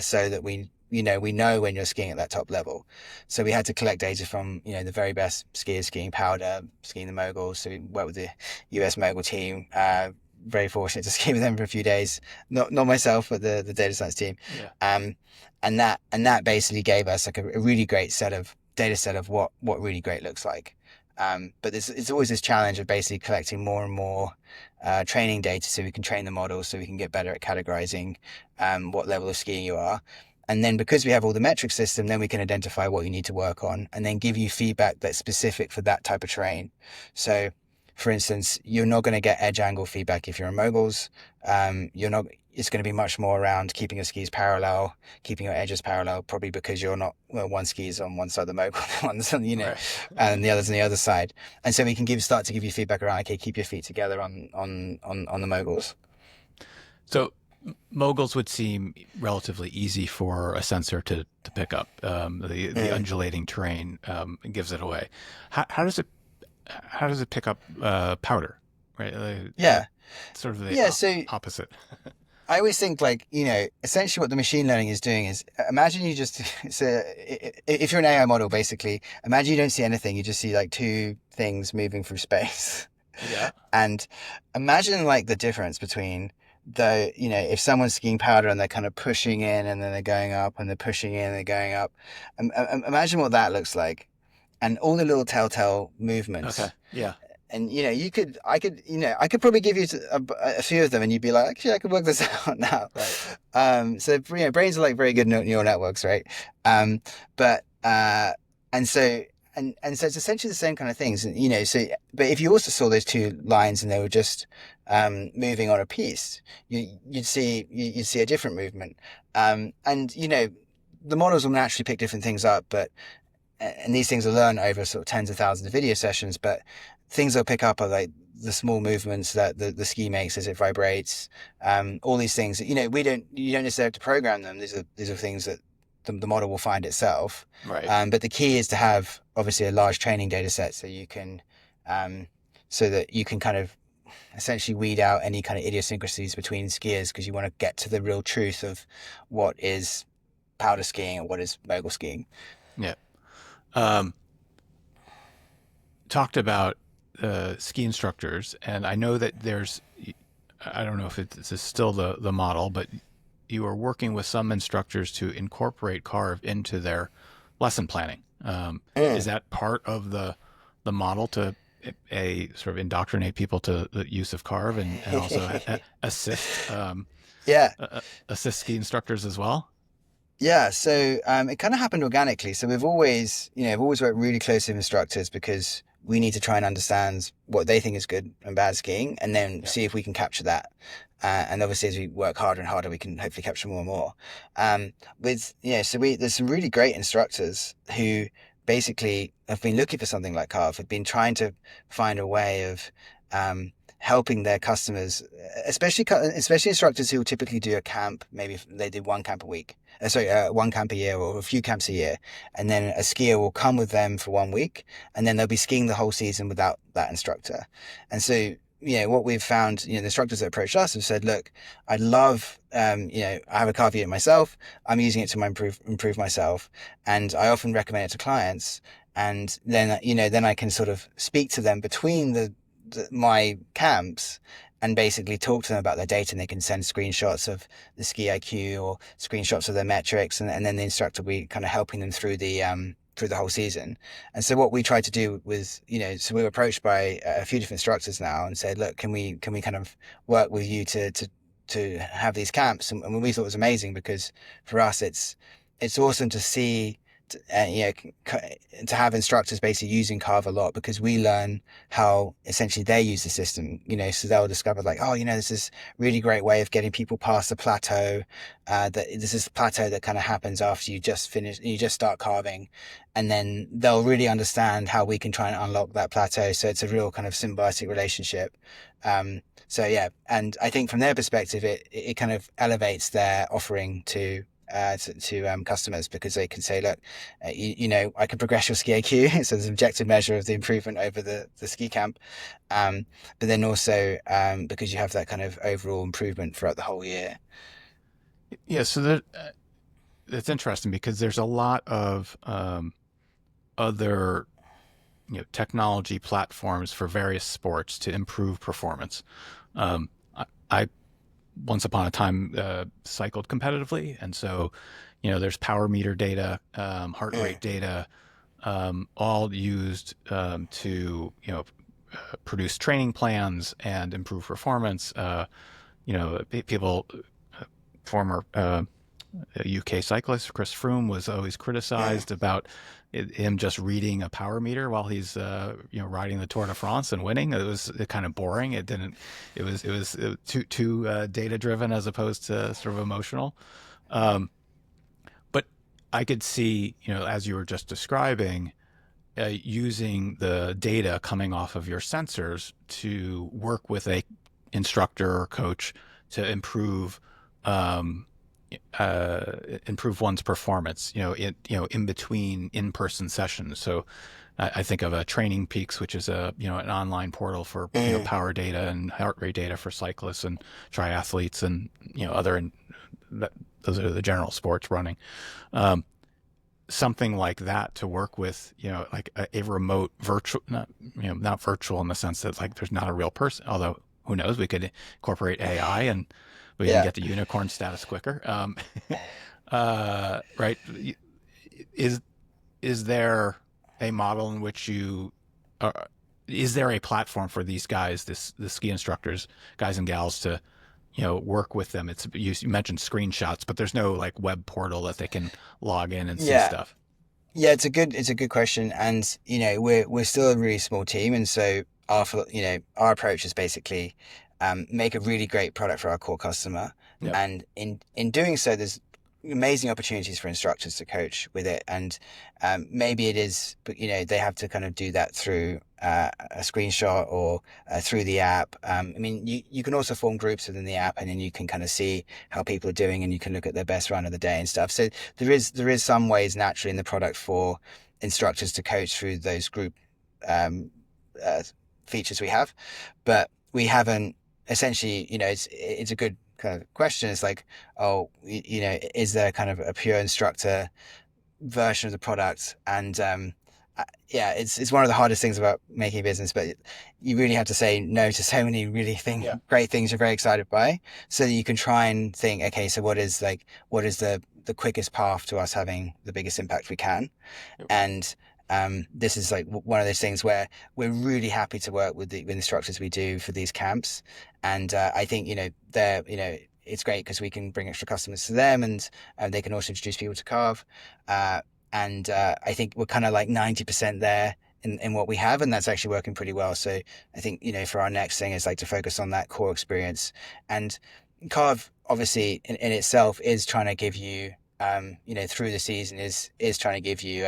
Speaker 2: so that we know when you're skiing at that top level. So we had to collect data from the very best skiers skiing powder, skiing the moguls. So we worked with the US mogul team. Very fortunate to ski with them for a few days. Not myself, but the data science team.
Speaker 1: Yeah.
Speaker 2: And that basically gave us like a really great data set of what really great looks like. But it's always this challenge of basically collecting more and more training data so we can train the model, so we can get better at categorizing what level of skiing you are. And then because we have all the metric system, then we can identify what you need to work on and then give you feedback that's specific for that type of terrain. So for instance, you're not going to get edge angle feedback if you're in moguls. You're not. It's going to be much more around keeping your skis parallel, keeping your edges parallel, probably because you're not, well, one ski's on one side of the mogul, one's on,
Speaker 1: Right.
Speaker 2: and the other's on the other side. And so we can start to give you feedback around, okay, keep your feet together on the moguls.
Speaker 1: So moguls would seem relatively easy for a sensor to pick up. The undulating terrain gives it away. How does it pick up powder? Right.
Speaker 2: Yeah.
Speaker 1: Sort of the
Speaker 2: Yeah. So
Speaker 1: opposite.
Speaker 2: I always think like, essentially what the machine learning is doing is imagine you just, so if you're an AI model, basically, imagine you don't see anything. You just see like two things moving through space.
Speaker 1: Yeah.
Speaker 2: And imagine like the difference between if someone's skiing powder and they're kind of pushing in and then they're going up and they're pushing in and they're going up. Imagine what that looks like, and all the little telltale movements.
Speaker 1: Okay. Yeah.
Speaker 2: And I could probably give you a few of them, and you'd be like, actually, I could work this out now.
Speaker 1: Right.
Speaker 2: So brains are like very good neural networks, right? But and so and so it's essentially the same kind of things, So, but if you also saw those two lines and they were just moving on a piece, you'd see a different movement. And the models will naturally pick different things up, and these things are learned over sort of tens of thousands of video sessions, but things they'll pick up are like the small movements that the ski makes as it vibrates. All these things that, you don't necessarily have to program them. These are things that the model will find itself.
Speaker 1: Right.
Speaker 2: But the key is to have obviously a large training data set so that you can kind of essentially weed out any kind of idiosyncrasies between skiers, because you want to get to the real truth of what is powder skiing and what is mogul skiing.
Speaker 1: Yeah. Talked about ski instructors, and I know that I don't know if this is still the model, but you are working with some instructors to incorporate CARV into their lesson planning. Is that part of the model to sort of indoctrinate people to the use of CARV and also assist
Speaker 2: Yeah.
Speaker 1: assist ski instructors as well?
Speaker 2: Yeah, so it kind of happened organically. So we've always worked really closely with instructors because we need to try and understand what they think is good and bad skiing, and then see if we can capture that. And obviously, as we work harder and harder, we can hopefully capture more and more. There's some really great instructors who basically have been looking for something like Carve, have been trying to find a way of helping their customers, especially instructors who will typically do a camp. Maybe if they do one camp a week, one camp a year or a few camps a year, and then a skier will come with them for 1 week, and then they'll be skiing the whole season without that instructor. And so, what we've found, the instructors that approached us have said, look, I'd love, I have a CARV unit myself. I'm using it to improve myself. And I often recommend it to clients. And then, then I can sort of speak to them between my camps and basically talk to them about their data, and they can send screenshots of the ski IQ or screenshots of their metrics. And then the instructor will be kind of helping them through the whole season. And so what we tried to do was, so we were approached by a few different instructors now and said, look, can we kind of work with you to have these camps? And we thought it was amazing, because for us, it's awesome to see, to have instructors basically using CARV a lot, because we learn how essentially they use the system, so they'll discover like, oh, this is really great way of getting people past the plateau. That this is plateau that kind of happens after you just start carving, and then they'll really understand how we can try and unlock that plateau. So it's a real kind of symbiotic relationship. So yeah, and I think from their perspective, it kind of elevates their offering to customers, because they can say, look, I can progress your ski IQ. So there's an objective measure of the improvement over the ski camp. But then also because you have that kind of overall improvement throughout the whole year.
Speaker 1: Yeah, so that's interesting, because there's a lot of other technology platforms for various sports to improve performance. I once upon a time cycled competitively, and so there's power meter data, heart rate data, all used to produce training plans and improve performance. People, former UK cyclist Chris Froome was always criticized about him just reading a power meter while he's riding the Tour de France and winning. It was kind of boring. It was too data driven as opposed to sort of emotional. But I could see, as you were just describing, using the data coming off of your sensors to work with a instructor or coach to improve one's performance, in between in-person sessions. So I think of a Training Peaks, which is an online portal for power data and heart rate data for cyclists and triathletes and those are the general sports running. Something like that to work with, like a remote virtual, not virtual in the sense that like there's not a real person, although who knows, we could incorporate AI and we can get the unicorn status quicker. Right. Is there a model in which is there a platform for these guys, the ski instructors, guys and gals, to, work with them? You mentioned screenshots, but there's no like web portal that they can log in and see stuff.
Speaker 2: Yeah, it's a good question. And, we're still a really small team. And so our approach is basically make a really great product for our core customer.
Speaker 1: Yep.
Speaker 2: And in doing so, there's amazing opportunities for instructors to coach with it. And maybe it is, but they have to kind of do that through a screenshot or through the app. I mean, you can also form groups within the app, and then you can kind of see how people are doing, and you can look at their best run of the day and stuff. So there is some ways naturally in the product for instructors to coach through those group features we have, but we haven't. Essentially, it's a good kind of question. It's like, oh, is there kind of a pure instructor version of the product? And yeah, it's one of the hardest things about making a business, but you really have to say no to so many really great things you're very excited by, so that you can try and think, okay, so what is the quickest path to us having the biggest impact we can? Yep. And this is like one of those things where we're really happy to work with the instructors we do for these camps. And I think, they're, it's great because we can bring extra customers to them, and they can also introduce people to CARV. And I think we're kind of like 90% there in what we have, and that's actually working pretty well. So I think, for our next thing is like to focus on that core experience. And CARV obviously in itself is trying to give you, through the season is trying to give you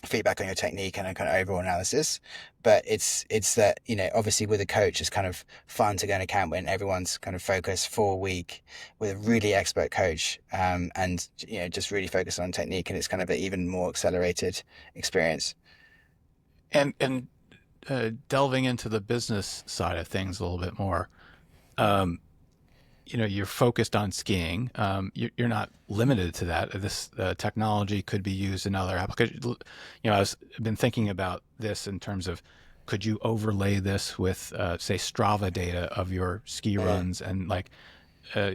Speaker 2: feedback on your technique and a kind of overall analysis. But it's that, obviously with a coach, it's kind of fun to go in a camp when everyone's kind of focused for a week with a really expert coach, and just really focused on technique, and it's kind of an even more accelerated experience.
Speaker 1: And delving into the business side of things a little bit more, um, you're focused on skiing. You're not limited to that. This technology could be used in other applications. I've been thinking about this in terms of, could you overlay this with, say, Strava data of your ski
Speaker 2: Mm.
Speaker 1: runs, and like,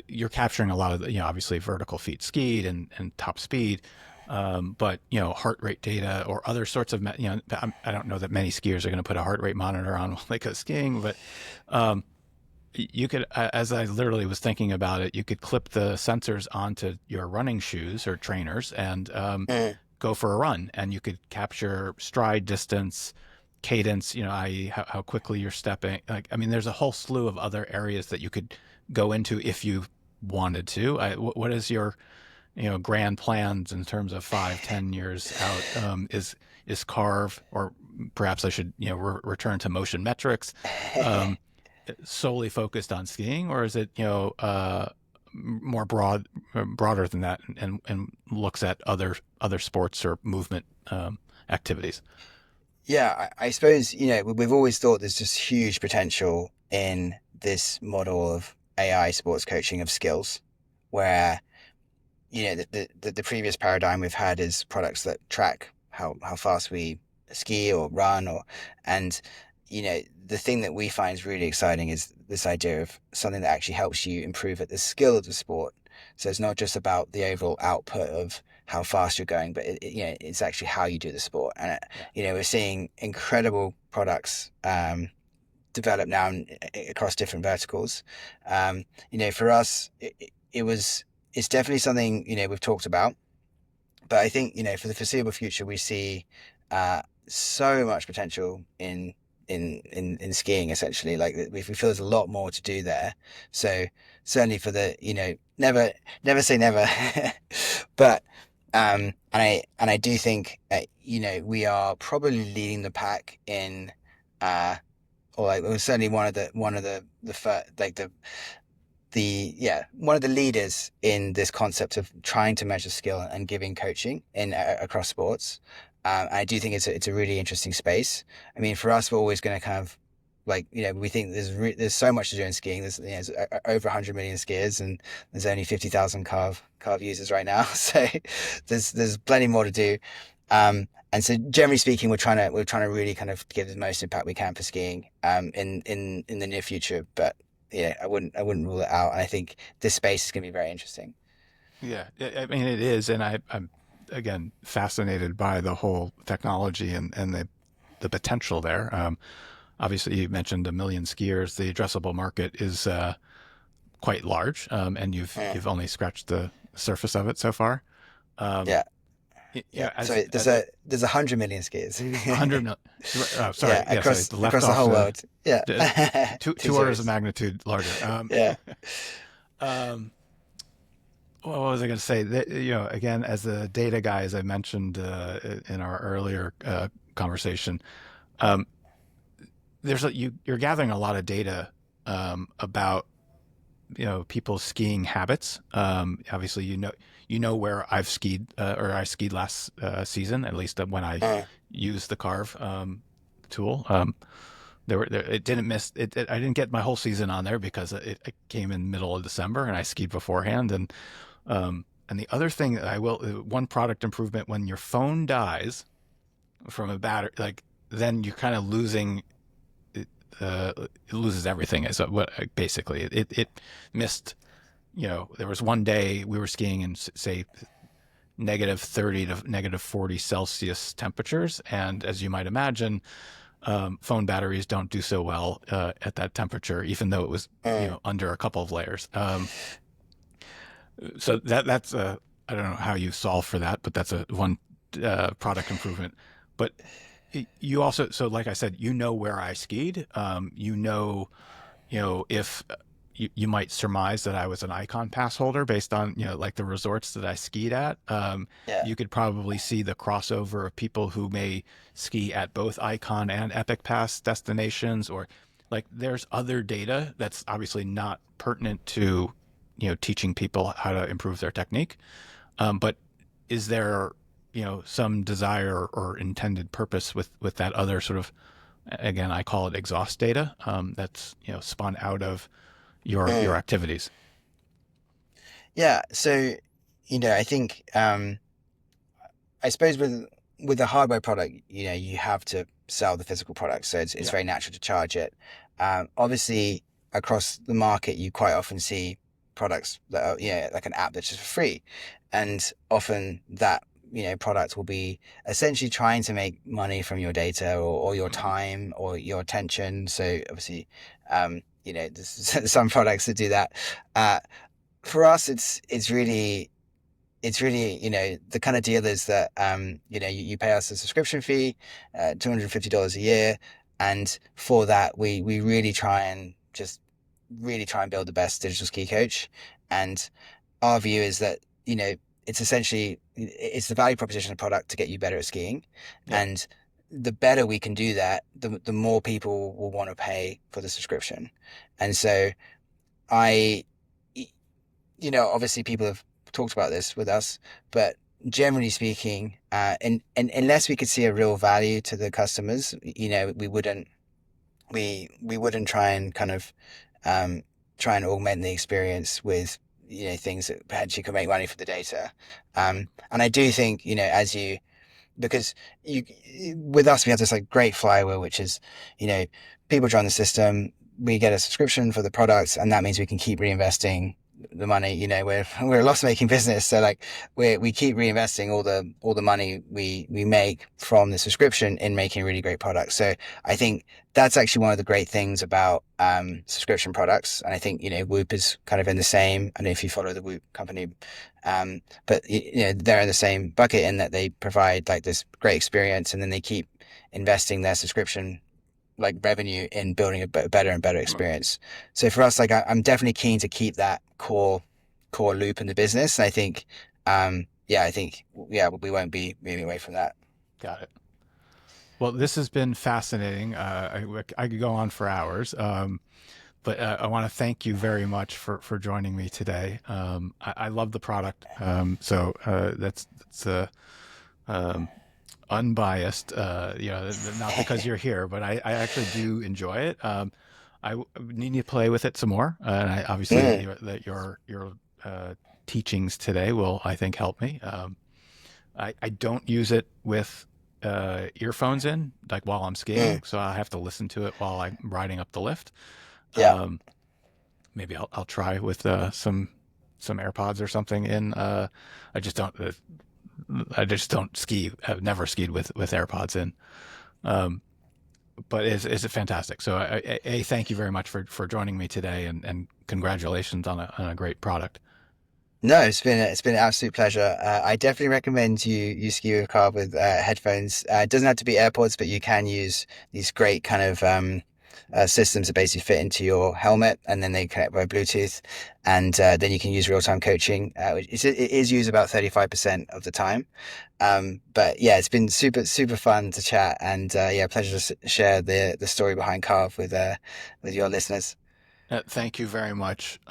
Speaker 1: you're capturing a lot of the, obviously vertical feet skied and top speed, but heart rate data or other sorts of, I don't know that many skiers are going to put a heart rate monitor on while they go skiing, but um, you could, as I literally was thinking about it, you could clip the sensors onto your running shoes or trainers and
Speaker 2: Mm.
Speaker 1: go for a run, and you could capture stride distance, cadence, i.e., how quickly you're stepping. Like, I mean, there's a whole slew of other areas that you could go into if you wanted to. What is your, grand plans in terms of 5, 10 years out? Is Carve, or perhaps I should, return to motion metrics, um, solely focused on skiing, or is it, more broader than that, and looks at other sports or movement activities?
Speaker 2: Yeah, I suppose, we've always thought there's just huge potential in this model of AI sports coaching of skills, where, the previous paradigm we've had is products that track how fast we ski or run, and, the thing that we find is really exciting is this idea of something that actually helps you improve at the skill of the sport. So it's not just about the overall output of how fast you're going, but it's actually how you do the sport. And
Speaker 1: Yeah.
Speaker 2: we're seeing incredible products develop now across different verticals. For us, it's definitely something we've talked about, but I think for the foreseeable future we see so much potential in skiing. Essentially, like we feel there's a lot more to do there. So certainly for the never say never, but and I do think we are probably leading the pack in or like we're certainly like one of the leaders in this concept of trying to measure skill and giving coaching in across sports. I do think it's a really interesting space. I mean, for us, we're always going to kind of like we think there's so much to do in skiing. There's over 100 million skiers, and there's only 50,000 carve users right now. So there's plenty more to do. And so generally speaking, we're trying to really kind of give the most impact we can for skiing in the near future. But yeah, I wouldn't rule it out. And I think this space is going to be very interesting.
Speaker 1: Yeah, I mean it is, and I'm again fascinated by the whole technology and the potential there. Obviously, you mentioned 1 million skiers. The addressable market is quite large, and
Speaker 2: Yeah,
Speaker 1: you've only scratched the surface of it so far. Um,
Speaker 2: yeah, yeah.
Speaker 1: yeah,
Speaker 2: So there's 100 million skiers.
Speaker 1: 100 million. Oh,
Speaker 2: Yeah,
Speaker 1: sorry. Yes, I
Speaker 2: across
Speaker 1: left
Speaker 2: across the
Speaker 1: off
Speaker 2: whole world. Yeah,
Speaker 1: the
Speaker 2: two
Speaker 1: two orders of
Speaker 2: zeros.
Speaker 1: magnitude larger.
Speaker 2: Yeah,
Speaker 1: Um, what was I going to say? Again, as the data guy, as I mentioned in our earlier conversation, um, you're gathering a lot of data about people's skiing habits. Obviously, where I've skied, or I skied last season, at least when I
Speaker 2: uh,
Speaker 1: used the Carve tool. It didn't miss it. I didn't get my whole season on there because it came in middle of December and I skied beforehand. And the other thing that one product improvement, when your phone dies from a battery, like, then you're kind of losing it loses everything. Is what basically it missed. There was one day we were skiing in, say, -30 to -40 Celsius temperatures, and as you might imagine, phone batteries don't do so well at that temperature, even though it was
Speaker 2: uh,
Speaker 1: under a couple of layers. So that's I don't know how you solve for that, but that's a one product improvement. But you also, so like I said, where I skied. If you might surmise that I was an icon pass holder based on, like the resorts that I skied at.
Speaker 2: Yeah.
Speaker 1: You could probably see the crossover of people who may ski at both icon and epic pass destinations, or like there's other data that's obviously not pertinent to, teaching people how to improve their technique. But is there, some desire or intended purpose with that other sort of, again, I call it exhaust data, that's, spun out of your
Speaker 2: Mm.
Speaker 1: activities.
Speaker 2: Yeah. So, I think I suppose with a hardware product, you have to sell the physical product, so it's
Speaker 1: Yeah.
Speaker 2: very natural to charge it. Obviously, across the market, you quite often see products that are, like an app that's just for free, and often that product will be essentially trying to make money from your data or your
Speaker 1: Mhm.
Speaker 2: time or your attention. So obviously, there's some products that do that. Uh, for us, it's really the kind of deal is that you pay us a subscription fee, $250 a year, and for that we really try and build the best digital ski coach. And our view is that it's essentially it's the value proposition of product to get you better at skiing,
Speaker 1: Yep.
Speaker 2: and the better we can do that, the more people will want to pay for the subscription. And so I obviously people have talked about this with us, but generally speaking, and unless we could see a real value to the customers, we wouldn't try and kind of try and augment the experience with things that potentially could make money for the data. And I do think as you because you with us we have this like great flywheel, which is you know people join the system, we get a subscription for the products, and that means we can keep reinvesting the money. We're a loss making business, so like we keep reinvesting all the money we make from the subscription in making really great products. So I think that's actually one of the great things about subscription products, and I think Whoop is kind of in the same. I don't know if you follow the Whoop company, but they're in the same bucket in that they provide like this great experience, and then they keep investing their subscription like revenue in building a better and better experience. So for us, like I'm definitely keen to keep that core loop in the business. And I think we won't be moving away from that.
Speaker 1: Got it. Well, this has been fascinating. I could go on for hours, but I want to thank you very much for joining me today. I love the product, so that's um, unbiased. Not because you're here, but I actually do enjoy it. Need to play with it some more, and obviously
Speaker 2: Mm,
Speaker 1: your teachings today will, I think, help me. I don't use it with earphones in, like while I'm skiing,
Speaker 2: mm,
Speaker 1: so I have to listen to it while I'm riding up the lift.
Speaker 2: yeah.
Speaker 1: Um, Maybe I'll try with some AirPods or something in. I just don't. I just don't ski. I've never skied with AirPods in. Um, but it's fantastic. So thank you very much for joining me today, and congratulations on a great product.
Speaker 2: No, it's been an absolute pleasure. I definitely recommend you ski with a car with headphones. It doesn't have to be AirPods, but you can use these great kind of systems that basically fit into your helmet, and then they connect by Bluetooth, and then you can use real time coaching. It is used about 35% of the time. But yeah, it's been super super fun to chat, and yeah, pleasure to share the story behind Carve with your listeners.
Speaker 1: Thank you very much,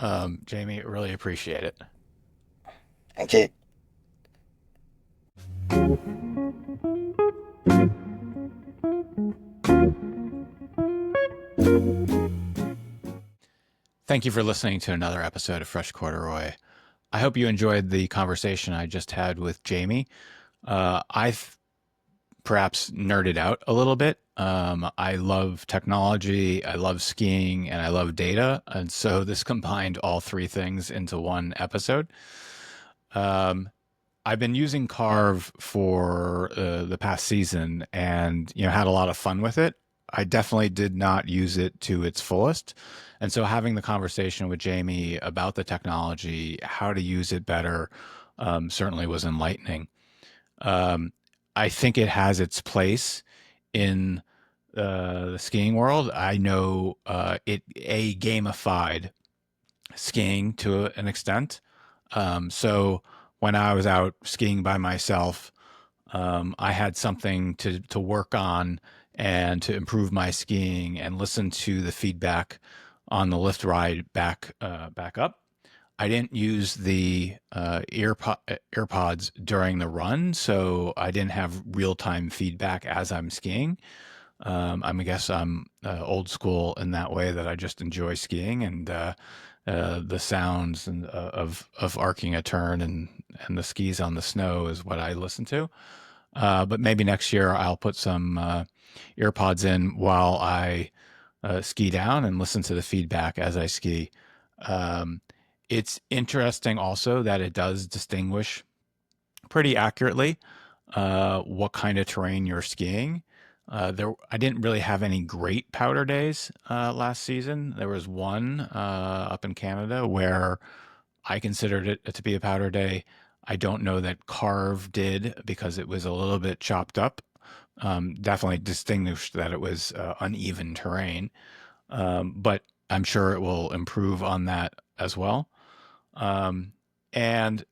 Speaker 1: Jamie. Really appreciate it.
Speaker 2: Thank you.
Speaker 1: Thank you for listening to another episode of Fresh Corduroy. I hope you enjoyed the conversation I just had with Jamie. I've perhaps nerded out a little bit. I love technology, I love skiing, and I love data. And so this combined all three things into one episode. Um, I've been using Carve for the past season, and had a lot of fun with it. I definitely did not use it to its fullest, and so having the conversation with Jamie about the technology, how to use it better, certainly was enlightening. Um, I think it has its place in the skiing world. I know it a gamified skiing to an extent. So when I was out skiing by myself, I had something to work on and to improve my skiing and listen to the feedback on the lift ride back up. I didn't use the AirPods during the run, so I didn't have real time feedback as I'm skiing. I guess I'm old school in that way that I just enjoy skiing and the sounds of arcing a turn and the skis on the snow is what I listen to. But maybe next year I'll put some earpods in while I ski down and listen to the feedback as I ski. Um, it's interesting also that it does distinguish pretty accurately what kind of terrain you're skiing. I didn't really have any great powder days last season. There was one up in Canada where I considered it to be a powder day. I don't know that CARV did because it was a little bit chopped up. Definitely distinguished that it was uneven terrain, but I'm sure it will improve on that as well. Um, and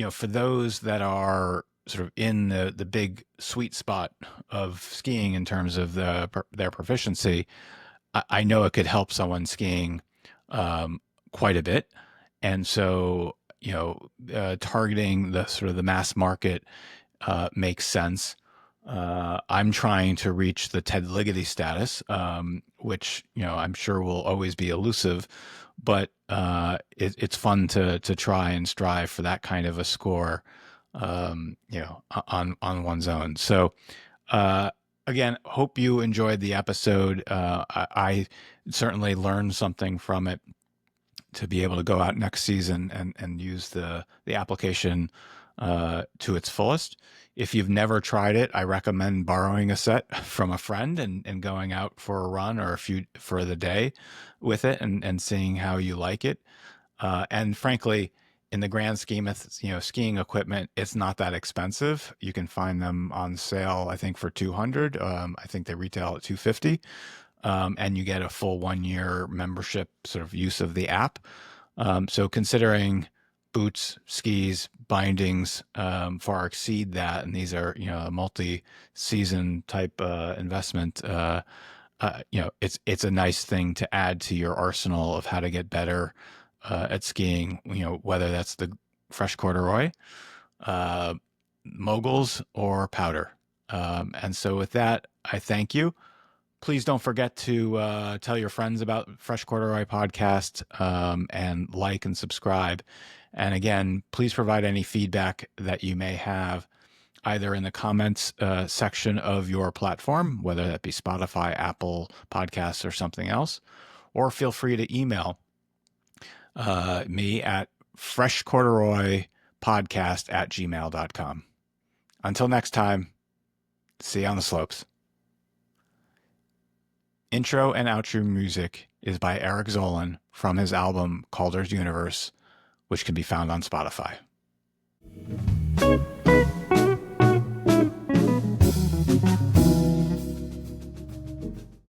Speaker 1: for those that are sort of in the big sweet spot of skiing in terms of their proficiency, I know it could help someone skiing quite a bit. And so, targeting the sort of the mass market makes sense. I'm trying to reach the Ted Ligety status, which I'm sure will always be elusive, but it's fun to try and strive for that kind of a score, on one's own. So uh, again, hope you enjoyed the episode. I certainly learned something from it to be able to go out next season and use the application to its fullest. If you've never tried it, I recommend borrowing a set from a friend and going out for a run or a few for the day with it and seeing how you like it. And frankly, in the grand scheme of skiing equipment, it's not that expensive. You can find them on sale, I think, for 200. I think they retail at 250, and you get a full 1 year membership sort of use of the app. So considering boots, skis, bindings far exceed that, and these are a multi-season type investment. It's a nice thing to add to your arsenal of how to get better at skiing. Whether that's the Fresh Corduroy, uh, moguls, or powder. And so with that, I thank you. Please don't forget to tell your friends about Fresh Corduroy podcast and like and subscribe. And again, please provide any feedback that you may have either in the comments section of your platform, whether that be Spotify, Apple Podcasts, or something else, or feel free to email me at freshcorduroypodcast@gmail.com. Until next time, see you on the slopes. Intro and outro music is by Eric Zolan from his album Calder's Universe, which can be found on Spotify.